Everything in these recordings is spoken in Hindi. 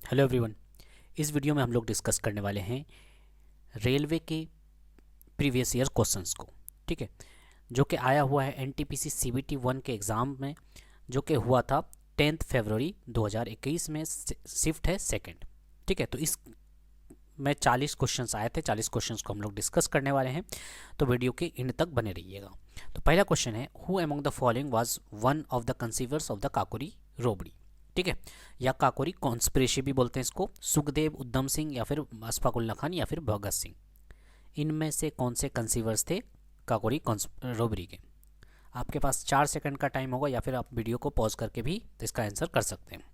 Hello everyone. इस वीडियो में हम लोग डिस्कस करने वाले हैं रेलवे के प्रीवियस ईयर क्वेश्चंस को। ठीक है, जो कि आया हुआ है एनटीपीसी सीबीटी 1 के एग्ज़ाम में, जो कि हुआ था 10 फरवरी 2021 में, शिफ्ट है सेकंड। ठीक है, तो इस में 40 क्वेश्चंस आए थे। 40 क्वेश्चंस को हम लोग डिस्कस करने वाले हैं, तो वीडियो के एंड तक बने रहिएगा। तो पहला क्वेश्चन है, who among the following was one of the conceivers of the Kakori robbery. ठीक है, या काकोरी कॉन्स्पिरेसी भी बोलते हैं इसको। सुखदेव, उद्धम सिंह, या फिर अशफाक उल्ला खान, या फिर भगत सिंह। इनमें से कौन से कंसीवर्स थे काकोरी रोबरी के? आपके पास 4 सेकंड का टाइम होगा, या फिर आप वीडियो को पॉज करके भी इसका आंसर कर सकते हैं।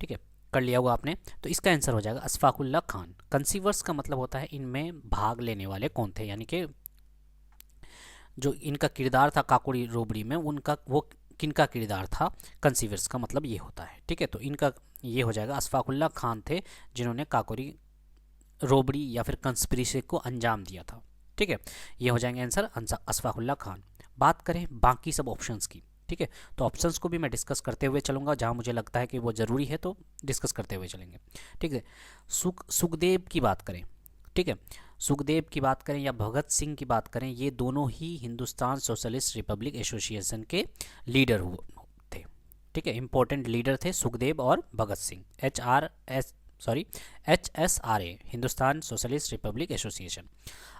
ठीक है, कर लिया होगा आपने। तो इसका आंसर हो जाएगा अशफाक उल्ला खान। कंसीवर्स का मतलब होता है इनमें भाग लेने वाले कौन थे, यानी कि जो इनका किरदार था काकोरी रोबड़ी में, उनका वो किनका किरदार था। कंसीवर्स का मतलब ये होता है। ठीक है, तो इनका ये हो जाएगा अशफाक उल्ला खान थे, जिन्होंने काकोरी रोबड़ी या फिर कंस्पिरेसी को अंजाम दिया था। ठीक है, ये हो जाएंगे आंसर अशफाक उल्ला खान। बात करें बाकी सब ऑप्शंस की। ठीक है, तो ऑप्शंस को भी मैं डिस्कस करते हुए चलूँगा, जहाँ मुझे लगता है कि वो ज़रूरी है तो डिस्कस करते हुए चलेंगे। ठीक है, सुखदेव की बात करें, ठीक है, सुखदेव की बात करें या भगत सिंह की बात करें, ये दोनों ही हिंदुस्तान सोशलिस्ट रिपब्लिक एसोसिएशन के लीडर थे। ठीक है, इंपॉर्टेंट लीडर थे सुखदेव और Bhagat Singh. HSRA, Hindustan socialist republic association.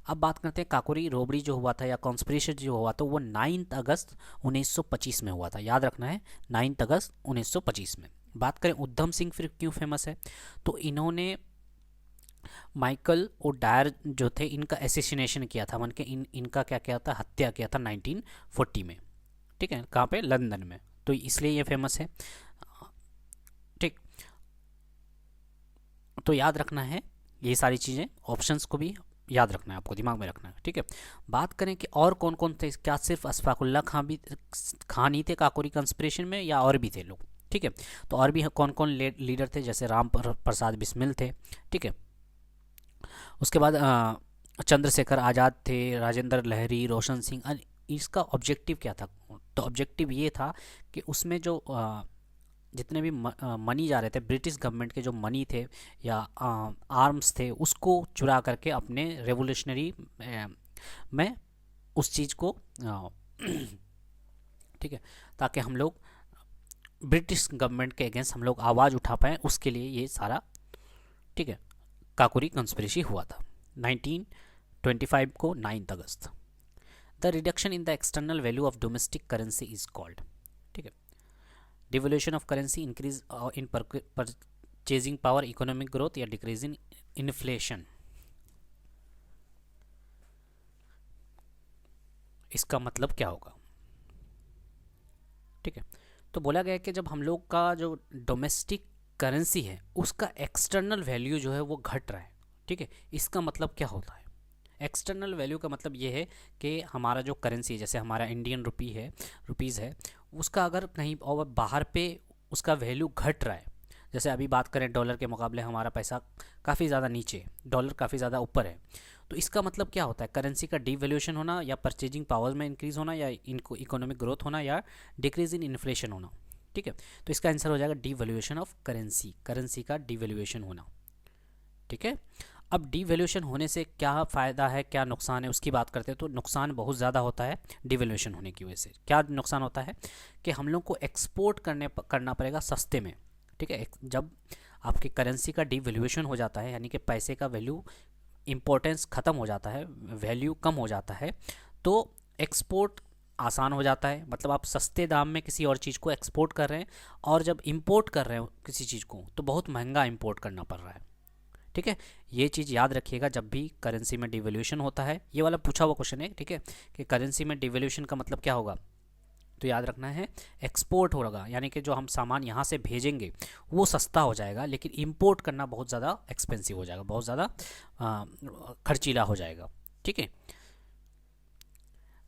अब बात करते हैं काकोरी रोबड़ी जो हुआ था या कॉन्स्पिरेसी जो हुआ था, वो 9 अगस्त 1925 में हुआ था। याद रखना है, 9 अगस्त 1925 में। बात करें उद्धम सिंह फिर क्यों फेमस है, तो इन्होंने माइकल और डायर जो थे, इनका एसेसिनेशन किया था, मन के इनका क्या किया था, हत्या किया था 1940 में। ठीक है, कहाँ पे, लंदन में, तो इसलिए ये फेमस है। ठीक, तो याद रखना है ये सारी चीज़ें, ऑप्शंस को भी याद रखना है, आपको दिमाग में रखना है। ठीक है, बात करें कि और कौन कौन थे, क्या सिर्फ अशफाक उल्ला खान ही थे काकोरी कंस्पिरेशन में, या और भी थे लोग? ठीक है, तो और भी कौन कौन लीडर थे, जैसे राम प्रसाद बिस्मिल थे। ठीक है, उसके बाद चंद्रशेखर आज़ाद थे, राजेंद्र लहरी, रोशन सिंह। इसका ऑब्जेक्टिव क्या था? तो ऑब्जेक्टिव ये था कि उसमें जो जितने भी मनी जा रहे थे, ब्रिटिश गवर्नमेंट के जो मनी थे या आर्म्स थे, उसको चुरा करके अपने रेवोल्यूशनरी में उस चीज़ को ठीक है, ताकि हम लोग ब्रिटिश गवर्नमेंट के अगेंस्ट हम लोग आवाज़ उठा पाएँ, उसके लिए ये सारा, ठीक है, काकोरी कंस्पिरेसी हुआ था 1925 को, 9 अगस्त। The reduction in the external value of domestic currency is called. ठीक है, devolution of currency, increase in purchasing power, economic growth, या डिक्रीज इन इन्फ्लेशन। इसका मतलब क्या होगा? ठीक है, तो बोला गया कि जब हम लोग का जो डोमेस्टिक करेंसी है, उसका एक्सटर्नल वैल्यू जो है वो घट रहा है। ठीक है, इसका मतलब क्या होता है? एक्सटर्नल वैल्यू का मतलब ये है कि हमारा जो करेंसी है, जैसे हमारा इंडियन रुपीज़ है, उसका अगर कहीं और बाहर पे उसका वैल्यू घट रहा है, जैसे अभी बात करें डॉलर के मुकाबले हमारा पैसा काफ़ी ज़्यादा नीचे है, डॉलर काफ़ी ज़्यादा ऊपर है, तो इसका मतलब क्या होता है? करेंसी का डिवैल्यूएशन होना, या परचेजिंग पावर में इंक्रीज़ होना, या इनको इकोनॉमिक ग्रोथ होना, या डिक्रीज इन इन्फ्लेशन होना। ठीक है, तो इसका आंसर हो जाएगा डिवैल्यूएशन ऑफ करेंसी, करेंसी का डिवैल्यूएशन होना। ठीक है, अब डिवैल्यूएशन होने से क्या फ़ायदा है, क्या नुकसान है, उसकी बात करते हैं। तो नुकसान बहुत ज़्यादा होता है डिवैल्यूएशन होने की वजह से। क्या नुकसान होता है कि हम लोग को एक्सपोर्ट करना पड़ेगा सस्ते में। ठीक है, जब आपकी करेंसी का डिवैल्यूएशन हो जाता है, यानी कि पैसे का वैल्यू, इम्पोर्टेंस ख़त्म हो जाता है, वैल्यू कम हो जाता है, तो एक्सपोर्ट आसान हो जाता है। मतलब आप सस्ते दाम में किसी और चीज़ को एक्सपोर्ट कर रहे हैं, और जब इंपोर्ट कर रहे हो किसी चीज़ को, तो बहुत महंगा इंपोर्ट करना पड़ रहा है। ठीक है, ये चीज़ याद रखिएगा जब भी करेंसी में डिवैल्यूएशन होता है। ये वाला पूछा हुआ क्वेश्चन है, ठीक है, कि करेंसी में डिवैल्यूएशन का मतलब क्या होगा, तो याद रखना है एक्सपोर्ट होगा, यानी कि जो हम सामान यहाँ से भेजेंगे वो सस्ता हो जाएगा, लेकिन इंपोर्ट करना बहुत ज़्यादा एक्सपेंसिव हो जाएगा, बहुत ज़्यादा खर्चीला हो जाएगा। ठीक है,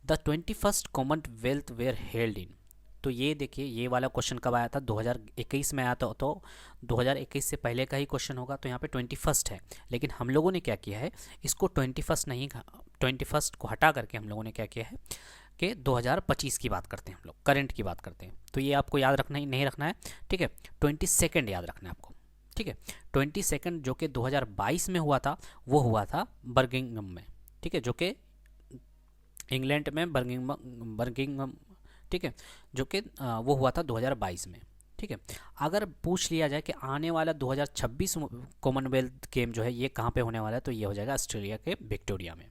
the 21st Commonwealth where held in. तो ये देखिए, ये वाला क्वेश्चन कब आया था? 2021 में आया था, तो 2021 से पहले का ही क्वेश्चन होगा, तो यहाँ पे 21st है। लेकिन हम लोगों ने क्या किया है, इसको 21st नहीं, 21st को हटा करके हम लोगों ने क्या किया है कि 2025 की बात करते हैं, हम लोग करंट की बात करते हैं। तो ये आपको याद रखना ही नहीं रखना है। ठीक है, 22nd याद रखना है आपको। ठीक है। 22 जो कि 2022 में हुआ था, वो हुआ था बर्मिंघम में, ठीक है, जो कि इंग्लैंड में बर्मिंघम, ठीक है, जो कि वो हुआ था 2022 में, ठीक है। अगर पूछ लिया जाए कि आने वाला 2026 कॉमनवेल्थ गेम जो है ये कहाँ पे होने वाला है, तो ये हो जाएगा ऑस्ट्रेलिया के विक्टोरिया में,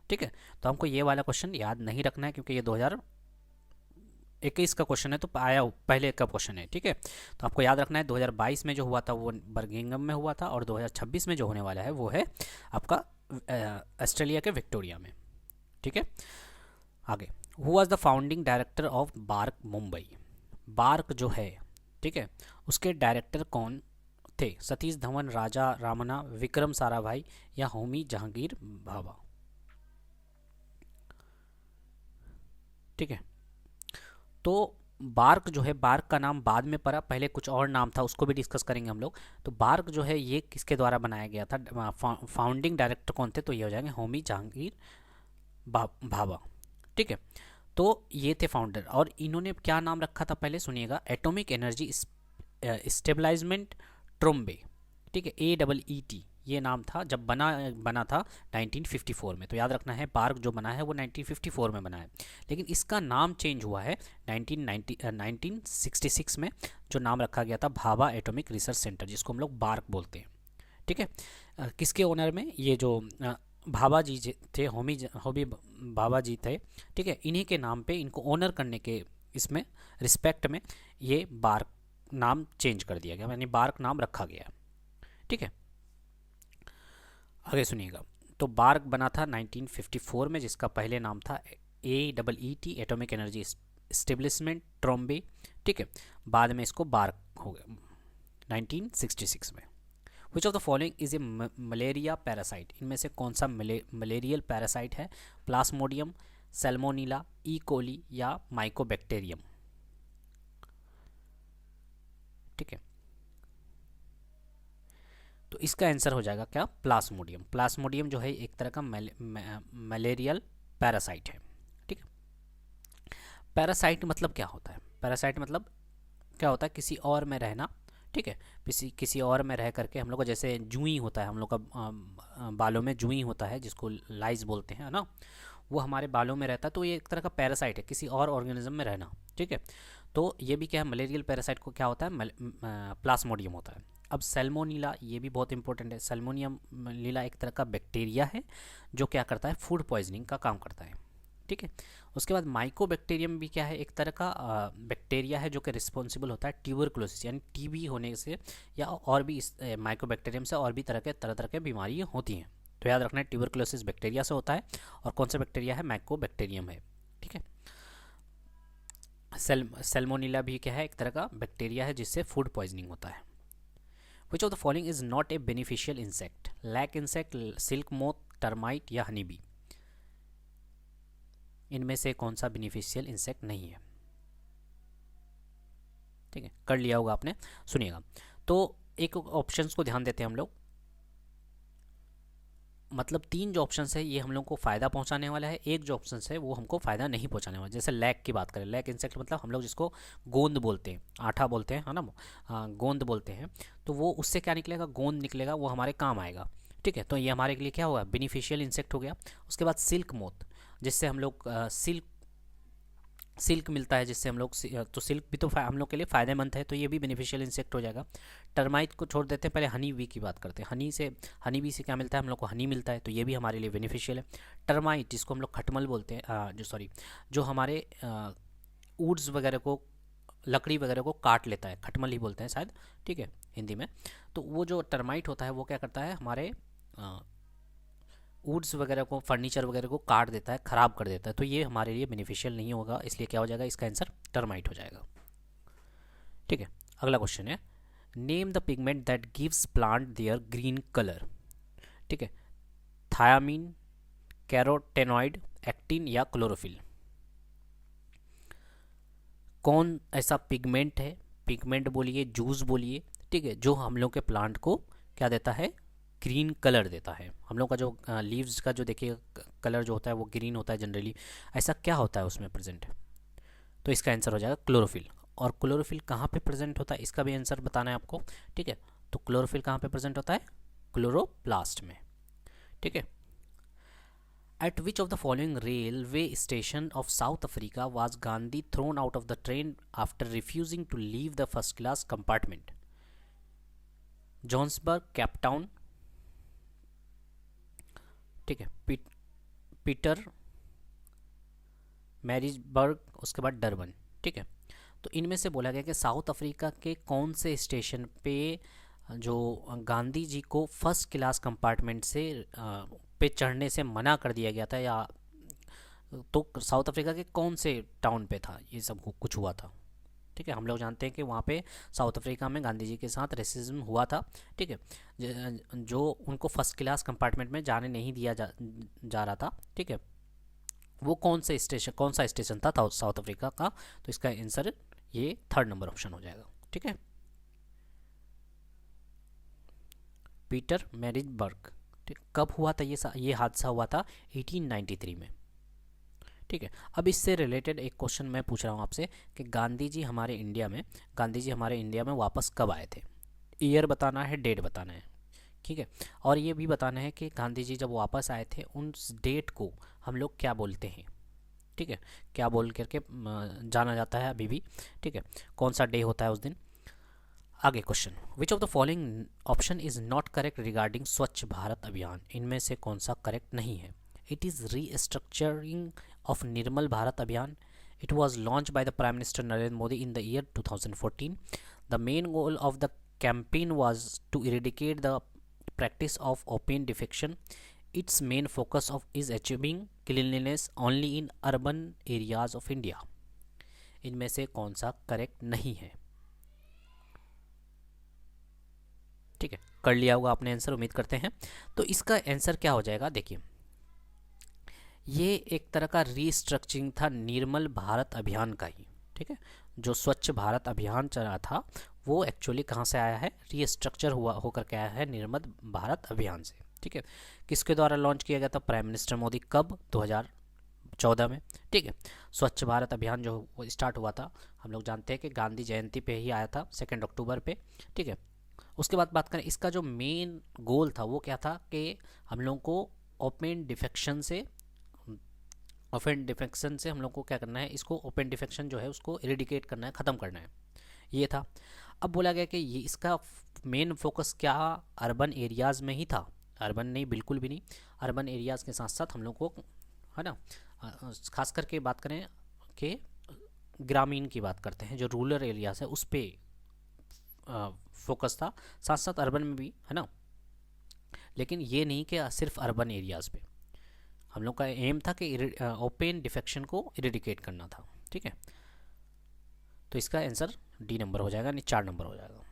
ठीक है। तो हमको ये वाला क्वेश्चन याद नहीं रखना है क्योंकि ये 2021 का क्वेश्चन है, तो आया पहले का क्वेश्चन है, ठीक है। तो आपको याद रखना है 2022 में जो हुआ था वो बर्मिंघम में हुआ था, और 2026 में जो होने वाला है वो है आपका ऑस्ट्रेलिया के विक्टोरिया में, ठीक है। आगे, who was the founding director of BARC Mumbai. BARC जो है, ठीक है, उसके डायरेक्टर कौन थे? सतीश धवन, राजा रामन्ना, विक्रम साराभाई या होमी जहांगीर भाभा, ठीक है। तो बार्क जो है, बार्क का नाम बाद में पड़ा, पहले कुछ और नाम था, उसको भी डिस्कस करेंगे हम लोग। तो बार्क जो है ये किसके द्वारा बनाया गया था? फाउंडिंग डायरेक्टर कौन थे? तो ये हो जाएंगे होमी जहांगीर भाभा, ठीक है। तो ये थे फाउंडर, और इन्होंने क्या नाम रखा था पहले सुनिएगा, एटॉमिक एनर्जी स्टेबलाइजमेंट ट्रोम्बे, ठीक है, AEET ये नाम था जब बना था 1954 में। तो याद रखना है बार्क जो बना है वो 1954 में बना है, लेकिन इसका नाम चेंज हुआ है 1966 में, जो नाम रखा गया था भाभा एटॉमिक रिसर्च सेंटर, जिसको हम लोग बार्क बोलते हैं, ठीक है। किसके ओनर में? ये जो भाभा जी थे, होमी भाभा जी थे, ठीक है, इन्हीं के नाम पे, इनको ऑनर करने के इसमें रिस्पेक्ट में ये बार्क नाम चेंज कर दिया गया, यानी बार्क नाम रखा गया, ठीक है। आगे सुनिएगा, तो बार्क बना था 1954 में, जिसका पहले नाम था AEET atomic energy establishment Trombe, ठीक है। बाद में इसको बार्क हो गया 1966 में। विच of the following is a malaria parasite, इनमें से कौन सा मलेरियल पैरासाइट है? प्लास्मोडियम, सैल्मोनीला, ई कोली या माइकोबैक्टीरियम, ठीक है। तो इसका आंसर हो जाएगा क्या? प्लास्मोडियम। प्लास्मोडियम जो है एक तरह का मलेरियल पैरासाइट है, ठीक है। पैरासाइट मतलब क्या होता है? पैरासाइट मतलब क्या होता है? किसी और में रहना, ठीक है, किसी और में रह करके, हम लोग का जैसे जुई होता है, हम लोग का बालों में जुई होता है जिसको लाइज बोलते हैं ना, वो हमारे बालों में रहता है, तो ये एक तरह का पैरासाइट है, किसी और ऑर्गेनिज्म में रहना, ठीक है। तो ये भी क्या है? मलेरियल पैरासाइट को क्या होता है? प्लास्मोडियम होता है। अब सैल्मोनीला, ये भी बहुत इंपॉर्टेंट है। सैल्मोनीला एक तरह का बैक्टीरिया है जो क्या करता है? फूड पॉइजनिंग का काम करता है, ठीक है। उसके बाद माइकोबैक्टीरियम भी क्या है? एक तरह का बैक्टीरिया है जो कि रिस्पॉन्सिबल होता है ट्यूबरकुलोसिस यानी TB होने से, या और भी इस माइकोबैक्टीरियम से और भी तरह के बीमारियाँ होती हैं। तो याद रखना है ट्यूबरकुलोसिस बैक्टीरिया से होता है, और कौन सा बैक्टीरिया है? माइकोबैक्टीरियम है, ठीक है। सैल्मोनीला भी क्या है? एक तरह का बैक्टीरिया है जिससे फूड पॉइजनिंग होता है। विच of the following is not a beneficial insect? Lac insect, silk moth, termite या हनी बी, इनमें से कौन सा बेनिफिशियल इंसेक्ट नहीं है? ठीक है, कर लिया होगा आपने। सुनिएगा, तो एक ऑप्शंस को ध्यान देते हैं हम लोग, मतलब 3 जो ऑप्शन है ये हम लोग को फ़ायदा पहुंचाने वाला है, एक जो ऑप्शन है वो हमको फ़ायदा नहीं पहुंचाने वाला। जैसे लैक की बात करें, लैक इंसेक्ट मतलब हम लोग जिसको गोंद बोलते हैं, आठा बोलते हैं, है ना, गोंद बोलते हैं, तो वो उससे क्या निकलेगा? गोंद निकलेगा, वो हमारे काम आएगा, ठीक है। तो ये हमारे लिए क्या हुआ? बेनिफिशियल इंसेक्ट हो गया। उसके बाद सिल्क मोथ, जिससे हम लोग सिल्क मिलता है, जिससे हम लोग, तो सिल्क भी तो हम लोग के लिए फ़ायदेमंद है, तो ये भी बेनिफिशियल इंसेक्ट हो जाएगा। टर्माइट को छोड़ देते हैं, पहले हनी बी की बात करते हैं। हनी बी से क्या मिलता है? हम लोग को हनी मिलता है, तो ये भी हमारे लिए बेनिफिशियल है। टर्माइट जिसको हम लोग खटमल बोलते हैं, जो हमारे वुड्स वगैरह को, लकड़ी वगैरह को काट लेता है, खटमल ही बोलते हैं शायद, ठीक है, हिंदी में। तो वो जो टर्माइट होता है वो क्या करता है? हमारे वुड्स वगैरह को, फर्नीचर वगैरह को काट देता है, ख़राब कर देता है, तो ये हमारे लिए बेनिफिशियल नहीं होगा, इसलिए क्या हो जाएगा? इसका आंसर टर्माइट हो जाएगा, ठीक है। अगला क्वेश्चन है, name the pigment that gives plant their green colour, ठीक है। थायामीन, कैरोटेनॉइड, एक्टिन या क्लोरोफिल, कौन ऐसा पिगमेंट है? पिगमेंट बोलिए, जूस बोलिए, ठीक है, जो हम लोग के प्लांट को क्या देता है? ग्रीन कलर देता है। हम लोग का जो लीव्स का जो देखिए कलर जो होता है वो ग्रीन होता है जनरली, ऐसा क्या होता है उसमें प्रेजेंट? तो इसका आंसर हो जाएगा क्लोरोफिल। और क्लोरोफिल कहाँ पे प्रेजेंट होता है इसका भी आंसर बताना है आपको, ठीक है। तो क्लोरोफिल कहाँ पे प्रेजेंट होता है? क्लोरोप्लास्ट में, ठीक है। At which of the following railway station of South Africa was Gandhi thrown out of the train after refusing to leave the first class compartment? Johannesburg, Cape Town, ठीक है, पीटर मैरिजबर्ग, उसके बाद डरबन, ठीक है। तो इनमें से बोला गया कि साउथ अफ्रीका के कौन से स्टेशन पे जो गांधी जी को फर्स्ट क्लास कंपार्टमेंट से पे चढ़ने से मना कर दिया गया था, या तो साउथ अफ्रीका के कौन से टाउन पे था ये सब कुछ हुआ था, ठीक है। हम लोग जानते हैं कि वहाँ पे साउथ अफ्रीका में गांधी जी के साथ रेसिज्म हुआ था, ठीक है, जो उनको फर्स्ट क्लास कंपार्टमेंट में जाने नहीं दिया जा रहा था, ठीक है। वो कौन सा स्टेशन था साउथ अफ्रीका का? तो इसका आंसर ये थर्ड नंबर ऑप्शन हो जाएगा, ठीक है, पीटर मैरिजबर्ग, ठीक। कब हुआ था ये हादसा हुआ था 1893 में, ठीक है। अब इससे रिलेटेड एक क्वेश्चन मैं पूछ रहा हूँ आपसे कि गांधी जी हमारे इंडिया में वापस कब आए थे? ईयर बताना है, डेट बताना है, ठीक है। और ये भी बताना है कि गांधी जी जब वापस आए थे उस डेट को हम लोग क्या बोलते हैं, ठीक है, क्या बोल करके जाना जाता है अभी भी, ठीक है, कौन सा डे होता है उस दिन। आगे question, which of the following option is not correct regarding स्वच्छ भारत अभियान? इनमें से कौन सा करेक्ट नहीं है? इट इज़ रीस्ट्रक्चरिंग ऑफ निर्मल भारत अभियान. It was launched by the Prime Minister Narendra Modi in the year 2014. The main goal of the campaign was to eradicate the practice of open defecation. Its main focus is achieving cleanliness only in urban areas of India. इनमें से कौन सा करेक्ट नहीं है? ठीक है, कर लिया होगा आपने आंसर, उम्मीद करते हैं। तो इसका आंसर क्या हो जाएगा, देखिए, ये एक तरह का रीस्ट्रक्चरिंग था निर्मल भारत अभियान का ही, ठीक है। जो स्वच्छ भारत अभियान चला था वो एक्चुअली कहाँ से आया है? रीस्ट्रक्चर होकर के आया है निर्मल भारत अभियान से, ठीक है। किसके द्वारा लॉन्च किया गया था? Prime minister Modi. कब? 2014 में, ठीक है। स्वच्छ भारत अभियान जो वो स्टार्ट हुआ था, हम लोग जानते हैं कि गांधी जयंती पे ही आया था, 2 अक्टूबर पे, ठीक है। उसके बाद बात करें, इसका जो मेन गोल था वो क्या था कि हम लोग को ओपन डिफेक्शन से हम लोग को क्या करना है, इसको ओपन डिफेक्शन जो है उसको इरेडिकेट करना है, ख़त्म करना है, ये था। अब बोला गया कि ये इसका मेन फोकस क्या अर्बन एरियाज़ में ही था? अर्बन नहीं, बिल्कुल भी नहीं। अर्बन एरियाज़ के साथ साथ हम लोग को, है ना, खास करके बात करें कि ग्रामीण की बात करते हैं, जो रूरल एरियाज़ है उस पर फोकस था, साथ साथ अर्बन में भी, है ना। लेकिन ये नहीं कि सिर्फ अर्बन एरियाज़ पे, हम लोग का एम था कि ओपन डिफेक्शन को इरेडिकेट करना था, ठीक है। तो इसका आंसर डी नंबर हो जाएगा, नहीं 4 नंबर हो जाएगा।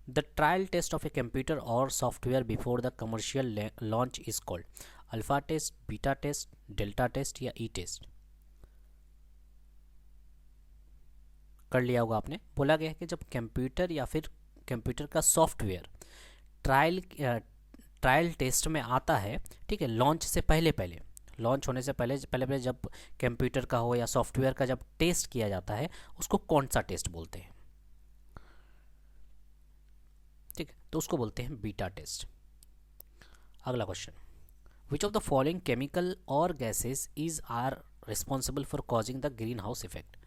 The trial test of a computer और software before the commercial launch is called alpha test, beta test, delta test या ई टेस्ट? कर लिया होगा आपने। बोला गया है कि जब कंप्यूटर या फिर कंप्यूटर का सॉफ्टवेयर ट्रायल टेस्ट में आता है, ठीक है, लॉन्च से पहले लॉन्च होने से पहले जब कंप्यूटर का हो या सॉफ्टवेयर का जब टेस्ट किया जाता है, उसको कौन सा टेस्ट बोलते हैं? ठीक है, तो उसको बोलते हैं बीटा टेस्ट। अगला question, which of the following chemical और gases are responsible for causing the green house effect?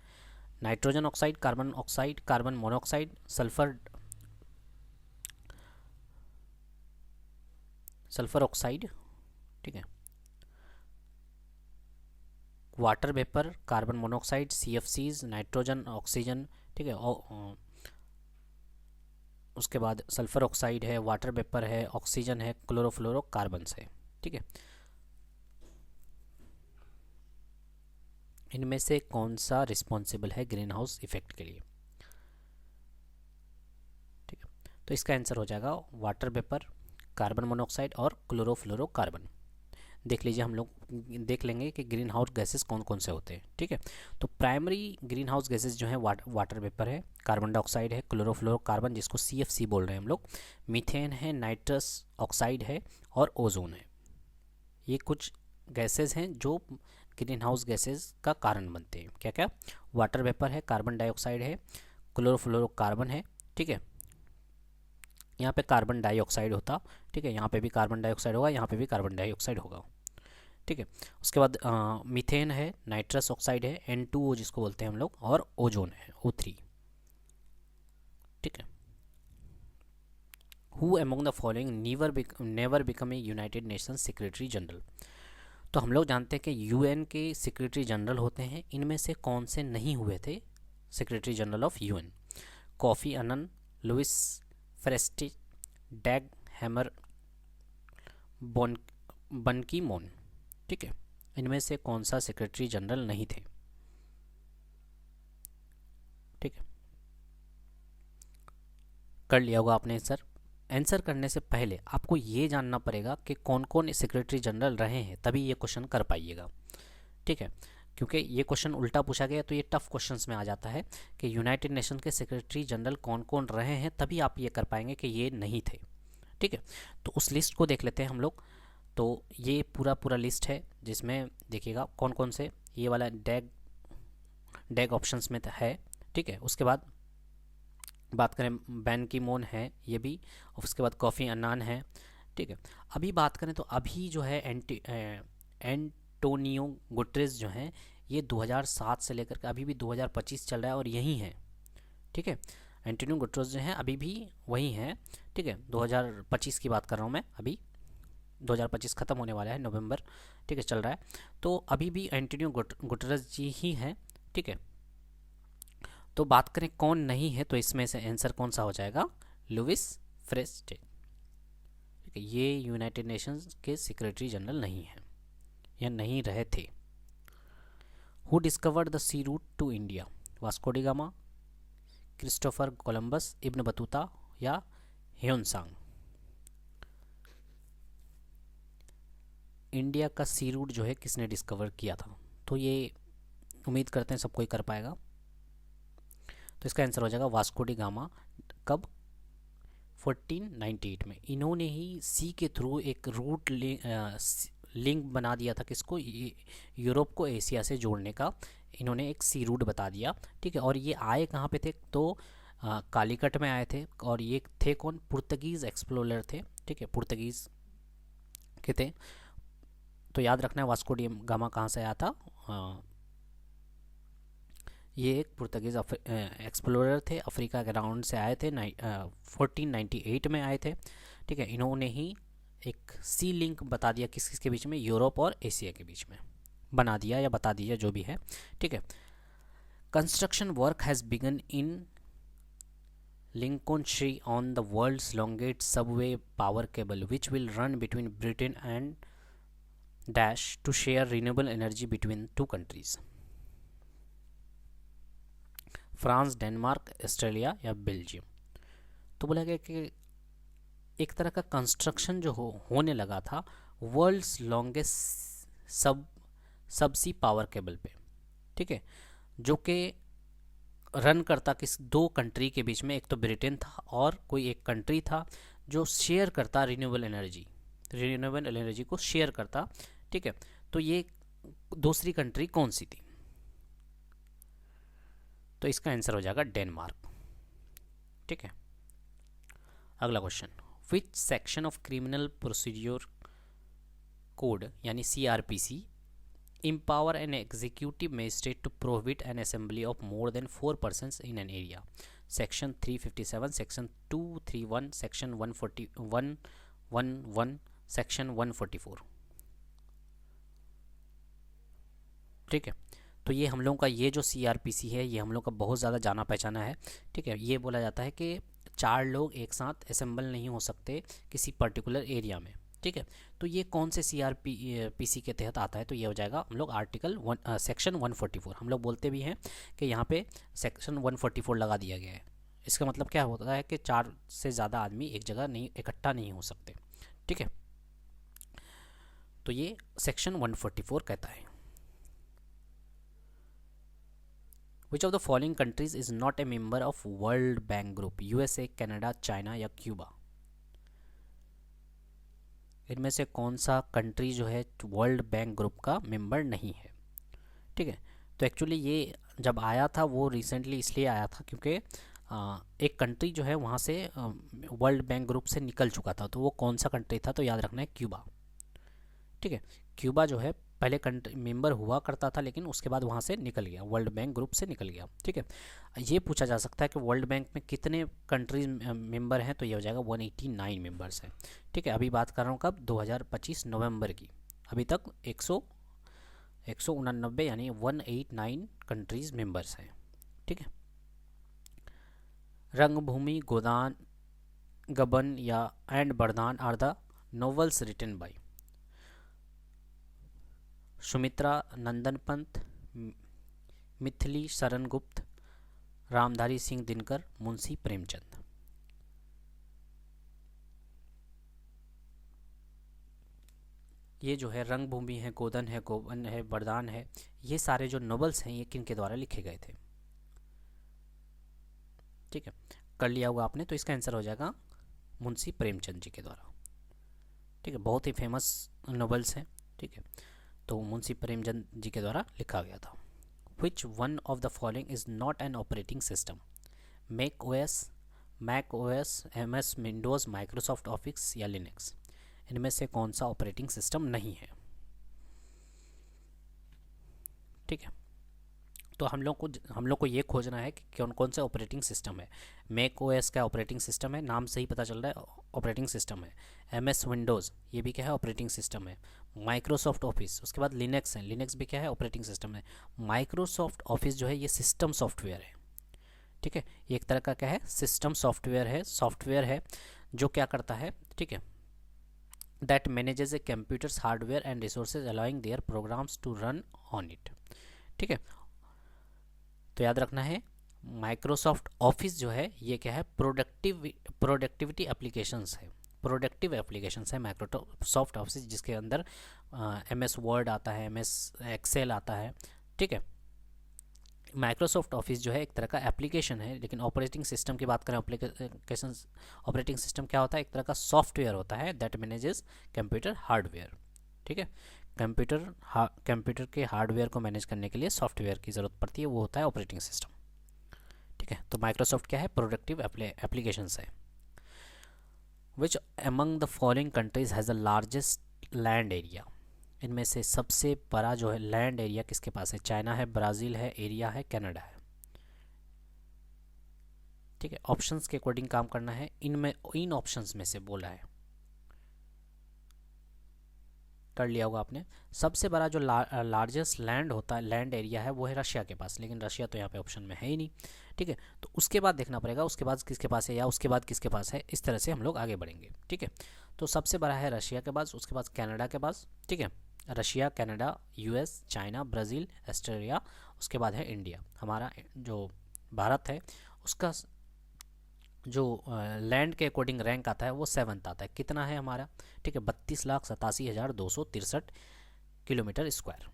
Nitrogen oxide, carbon oxide, carbon monoxide, sulphur oxide, ठीक है, water vapour, carbon monoxide, CFCs, nitrogen, oxygen, ठीक है, उसके बाद सल्फर ऑक्साइड है, वाटर वेपर है, ऑक्सीजन है, क्लोरोफ्लोरोकार्बन्स है, ठीक है। इनमें से कौन सा रिस्पॉन्सिबल है ग्रीन हाउस इफेक्ट के लिए? ठीक है, तो इसका आंसर हो जाएगा वाटर वेपर, कार्बन मोनोऑक्साइड और क्लोरोफ्लोरोकार्बन। देख लीजिए, हम लोग देख लेंगे कि ग्रीन हाउस गैसेस कौन कौन से होते हैं, ठीक है। तो प्राइमरी ग्रीन हाउस गैसेस जो है वाटर वेपर है, कार्बन डाइऑक्साइड है, क्लोरोफ्लोरोकार्बन जिसको CFC बोल रहे हैं हम लोग, मीथेन है, नाइट्रस ऑक्साइड है और ओजोन है। ये कुछ गैसेस हैं जो ग्रीन हाउस गैसेस का कारण बनते हैं। क्या क्या? वाटर वेपर है, कार्बन डाइऑक्साइड है, क्लोरोफ्लोरोकार्बन है, ठीक है, यहाँ पे कार्बन डाइऑक्साइड होता, ठीक है, यहाँ पे भी कार्बन डाइऑक्साइड होगा, यहाँ पे भी कार्बन डाइऑक्साइड होगा, ठीक है। उसके बाद मीथेन है, नाइट्रस ऑक्साइड है, N2O जिसको बोलते हैं हम लोग, और ओजोन है, O3, ठीक है। Who among the following never become a United Nations secretary general. तो हम लोग जानते हैं कि यूएन के सेक्रेटरी जनरल होते हैं, इनमें से कौन से नहीं हुए थे secretary general of UN? Kofi Annan, Louis फ्रेस्टी, डैग हैमर, बन की मोन, ठीक है। इनमें से कौन सा सेक्रेटरी जनरल नहीं थे? ठीक है, कर लिया होगा आपने आंसर। आंसर करने से पहले आपको ये जानना पड़ेगा कि कौन कौन सेक्रेटरी जनरल रहे हैं, तभी ये क्वेश्चन कर पाइएगा, ठीक है। क्योंकि ये क्वेश्चन उल्टा पूछा गया तो ये टफ क्वेश्चंस में आ जाता है कि यूनाइटेड नेशन के सेक्रेटरी जनरल कौन कौन रहे हैं, तभी आप ये कर पाएंगे कि ये नहीं थे, ठीक है। तो उस लिस्ट को देख लेते हैं हम लोग। तो ये पूरा लिस्ट है जिसमें देखिएगा कौन कौन से, ये वाला डैग ऑप्शंस में है, ठीक है। उसके बाद बात करें बैन की मोन है ये भी, और उसके बाद कॉफ़ी अन्नान है, ठीक है। अभी बात करें तो अभी जो है एंटोनियो गुटरेस जो हैं, ये 2007 से लेकर के अभी भी 2025 चल रहा है और यही है, ठीक है। एंटोनियो गुटरेस जो हैं अभी भी वही हैं, ठीक है। 2025 की बात कर रहा हूँ मैं, अभी 2025 ख़त्म होने वाला है, नवंबर, ठीक है, चल रहा है। तो अभी भी एंटोनियो गुटरेस जी ही हैं, ठीक है। तो बात करें कौन नहीं है, तो इसमें से आंसर कौन सा हो जाएगा? लुइस फ्रेस्टे, ठीक है। ये यूनाइटेड नेशंस के सेक्रेटरी जनरल नहीं हैं या नहीं रहे थे। Who discovered the sea route to India? Vasco da Gama, Christopher Columbus, Ibn Batuta या ह्योनसांग? इंडिया का सी रूट जो है किसने डिस्कवर किया था? तो ये उम्मीद करते हैं सब कोई कर पाएगा। तो इसका आंसर हो जाएगा वास्को डी गामा। कब? 1498 में। इन्होंने ही सी के थ्रू एक रूट लिंक बना दिया था, किसको? यूरोप को एशिया से जोड़ने का इन्होंने एक सी रूट बता दिया, ठीक है। और ये आए कहाँ पे थे? तो कालीकट में आए थे, और ये थे कौन? पुर्तगीज़ एक्सप्लोरर थे, ठीक है, पुर्तगीज़ के थे। तो याद रखना है वास्को डी गामा कहाँ से आया था। ये एक पुर्तगीज़ एक्सप्लोरर थे, अफ्रीका के राउंड से आए थे, 1498 में आए थे, ठीक है। इन्होंने ही एक सी लिंक बता दिया किस किस के बीच में? यूरोप और एशिया के बीच में बना दिया या बता दिया, जो भी है, ठीक है। Construction work has begun in Lincolnshire on the world's longest subway power cable which will run between Britain and dash to share renewable energy between two countries. France, Denmark, Australia या बेल्जियम? तो बोला गया कि एक तरह का कंस्ट्रक्शन जो होने लगा था वर्ल्ड्स लॉन्गेस्ट सबसी पावर केबल पे, ठीक है, जो कि रन करता किस दो कंट्री के बीच में, एक तो ब्रिटेन था और कोई एक कंट्री था जो शेयर करता रिन्यूएबल एनर्जी को शेयर करता, ठीक है। तो ये दूसरी कंट्री कौन सी थी? तो इसका आंसर हो जाएगा डेनमार्क, ठीक है। अगला question, which section of criminal procedure code यानी CRPC empower an executive magistrate to prohibit an assembly of more than 4 persons in an area? Section 357, Section 231, Section 141, Section 144, ठीक है। तो ये हम लोगों का ये जो CRPC है ये हम लोग का बहुत ज़्यादा जाना पहचाना है, ठीक है। ये बोला जाता है कि 4 लोग एक साथ असेंबल नहीं हो सकते किसी पर्टिकुलर एरिया में, ठीक है। तो ये कौन से CRPC के तहत आता है? तो ये हो जाएगा हम लोग सेक्शन 144। हम लोग बोलते भी हैं कि यहाँ पे सेक्शन 144 लगा दिया गया है। इसका मतलब क्या होता है कि 4 से ज़्यादा आदमी एक जगह नहीं इकट्ठा नहीं हो सकते, ठीक है। तो ये सेक्शन 144 कहता है। Which of the following countries is not a member of World Bank Group? USA, Canada, China या क्यूबा? इनमें से कौन सा कंट्री जो है वर्ल्ड बैंक ग्रुप का मेंबर नहीं है, ठीक है। तो एक्चुअली ये जब आया था वो रिसेंटली इसलिए आया था क्योंकि एक कंट्री जो है वहाँ से वर्ल्ड बैंक ग्रुप से निकल चुका था। तो वो कौन सा कंट्री था? तो याद रखना है क्यूबा। ठीक है, क्यूबा जो है पहले कंट्री मेंबर हुआ करता था, लेकिन उसके बाद वहाँ से निकल गया, वर्ल्ड बैंक ग्रुप से निकल गया। ठीक है, ये पूछा जा सकता है कि वर्ल्ड बैंक में कितने कंट्रीज मेंबर हैं? तो ये हो जाएगा 189 मेंबर्स हैं। ठीक है, अभी बात कर रहा हूँ कब? 2025 नवंबर की। अभी तक 189 यानी 189 कंट्रीज मेंबर्स हैं। ठीक है, रंगभूमि, गोदान, गबन या and Vardaan are the novels written by Sumitra Nandan Pant, Maithili Sharan Gupt, Ramdhari Singh Dinkar, Munshi Premchand. ये जो है रंगभूमि है, गोदन है, गोवन है, बरदान है, ये सारे जो नॉवेल्स हैं ये किन के द्वारा लिखे गए थे? ठीक है, कर लिया होगा आपने, तो इसका आंसर हो जाएगा मुंशी प्रेमचंद जी के द्वारा। ठीक है, बहुत ही फेमस नॉवेल्स हैं। ठीक है, तो मुंशी प्रेमचंद जी के द्वारा लिखा गया था। Which one of the following is not an operating system? Mac OS, MS Windows, Microsoft Office या लिनक्स? इनमें से कौन सा ऑपरेटिंग सिस्टम नहीं है? ठीक है, तो हम लोग को ये खोजना है कि कौन कौन से ऑपरेटिंग सिस्टम है। मैक ओएस का ऑपरेटिंग सिस्टम है, नाम से ही पता चल रहा है ऑपरेटिंग सिस्टम है। MS विंडोज़ ये भी क्या है? ऑपरेटिंग सिस्टम है। माइक्रोसॉफ्ट ऑफिस, उसके बाद लिनक्स है, लिनक्स भी क्या है? ऑपरेटिंग सिस्टम है। माइक्रोसॉफ्ट ऑफिस जो है ये सिस्टम सॉफ्टवेयर है। ठीक है, ये एक तरह का क्या है? सिस्टम सॉफ्टवेयर है जो क्या करता है? ठीक है, that manages a computer's hardware and resources allowing their programs to run on it. ठीक है, तो याद रखना है माइक्रोसॉफ्ट ऑफिस जो है ये क्या है? प्रोडक्टिविटी एप्लीकेशंस है, प्रोडक्टिव एप्लीकेशंस है माइक्रोसॉफ्ट ऑफिस, जिसके अंदर MS वर्ड आता है, MS एक्सेल आता है। ठीक है, माइक्रोसॉफ्ट ऑफिस जो है एक तरह का एप्लीकेशन है, लेकिन ऑपरेटिंग सिस्टम की बात करें, एप्लीकेशन ऑपरेटिंग सिस्टम क्या होता है? एक तरह का सॉफ्टवेयर होता है दैट मैनेजेस कंप्यूटर हार्डवेयर। ठीक है, कंप्यूटर के हार्डवेयर को मैनेज करने के लिए सॉफ्टवेयर की ज़रूरत पड़ती है, वो होता है ऑपरेटिंग सिस्टम। ठीक है, तो माइक्रोसॉफ्ट क्या है? प्रोडक्टिव एप्लीकेशंस है। Which among the following countries has the largest land area? इनमें से सबसे बड़ा जो है लैंड एरिया किसके पास है? चाइना है, ब्राज़ील है, एरिया है, कनाडा है। ठीक है, ऑप्शंस के अकॉर्डिंग काम करना है। इन ऑप्शंस में से बोला है, कर लिया होगा आपने। सबसे बड़ा जो लार्जेस्ट लैंड होता है, लैंड एरिया है, वो है रशिया के पास, लेकिन रशिया तो यहाँ पे ऑप्शन में है ही नहीं। ठीक है, तो उसके बाद देखना पड़ेगा, उसके बाद किसके पास है या उसके बाद किसके पास है, इस तरह से हम लोग आगे बढ़ेंगे। ठीक है, तो सबसे बड़ा है रशिया के पास, उसके बाद कनाडा के पास। ठीक है, Russia, Canada, US, China, Brazil, Australia, उसके बाद है इंडिया। हमारा जो भारत है उसका जो लैंड के अकॉर्डिंग रैंक आता है वो 7th आता है। कितना है हमारा? ठीक है, 32,87,263 किलोमीटर स्क्वायर।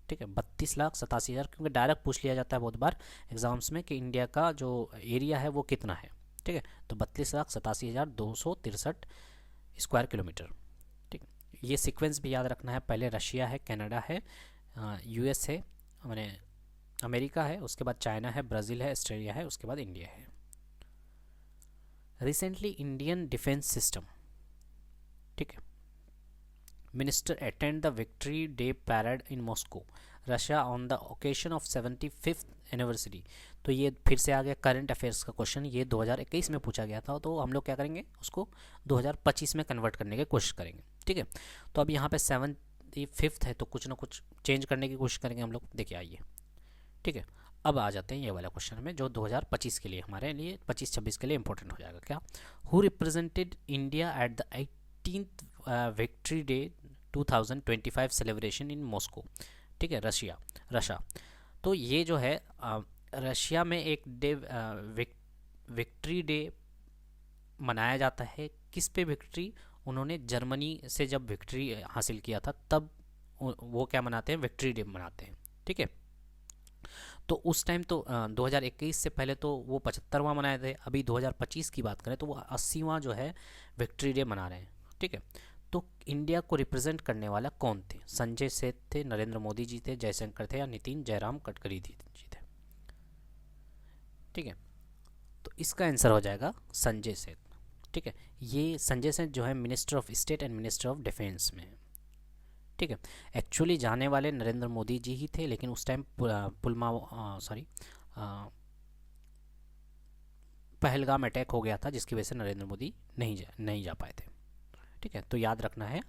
ठीक है, 32,87,000, क्योंकि डायरेक्ट पूछ लिया जाता है बहुत बार एग्जाम्स में कि इंडिया का जो एरिया है वो कितना है। ठीक है, तो 32,87,263 स्क्वायर किलोमीटर। ठीक, ये सीक्वेंस भी याद रखना है। पहले रशिया है, कनाडा है, US है, मैंने अमेरिका है, उसके बाद चाइना है, ब्राज़ील है, ऑस्ट्रेलिया है, उसके बाद इंडिया है। रिसेंटली इंडियन डिफेंस सिस्टम, ठीक है, minister attend the victory day parade in Moscow Russia on the occasion of 75th anniversary. तो ये फिर से आ गया करंट अफेयर्स का क्वेश्चन, ये 2021 में पूछा गया था, तो हम लोग क्या करेंगे उसको 2025 में कन्वर्ट करने की कोशिश करेंगे। ठीक है, तो अब यहाँ पे 75th है तो कुछ ना कुछ चेंज करने की कोशिश करेंगे हम लोग। देखिए आइए, ठीक है, अब आ जाते हैं ये वाला क्वेश्चन में जो 2025 के लिए हमारे लिए 25-26 के लिए इंपॉर्टेंट हो जाएगा। क्या? Who represented India at the 18th victory day 2025 celebration in Moscow? ठीक है, रशिया। तो ये जो है रशिया में एक डे विक्ट्री डे मनाया जाता है। किस पे विक्ट्री? उन्होंने जर्मनी से जब विक्ट्री हासिल किया था तब वो क्या मनाते हैं? विक्ट्री डे मनाते हैं। ठीक है, तो उस टाइम तो 2021 से पहले तो वो 75वां मनाए थे, अभी 2025 की बात करें तो वो 80वां जो है विक्ट्री डे मना रहे हैं। ठीक है, तो इंडिया को रिप्रेजेंट करने वाला कौन थे? संजय सेठ थे, नरेंद्र मोदी जी थे, जयशंकर थे या नितिन जयराम गडकरी जी थे? ठीक है, तो इसका आंसर हो जाएगा संजय सेठ। ठीक है, ये संजय सेठ जो है minister of state and minister of defence में है। ठीक है, एक्चुअली जाने वाले नरेंद्र मोदी जी ही थे, लेकिन उस टाइम पहलगाम अटैक हो गया था, जिसकी वजह से नरेंद्र मोदी नहीं जा पाए थे। ठीक है, तो याद रखना है,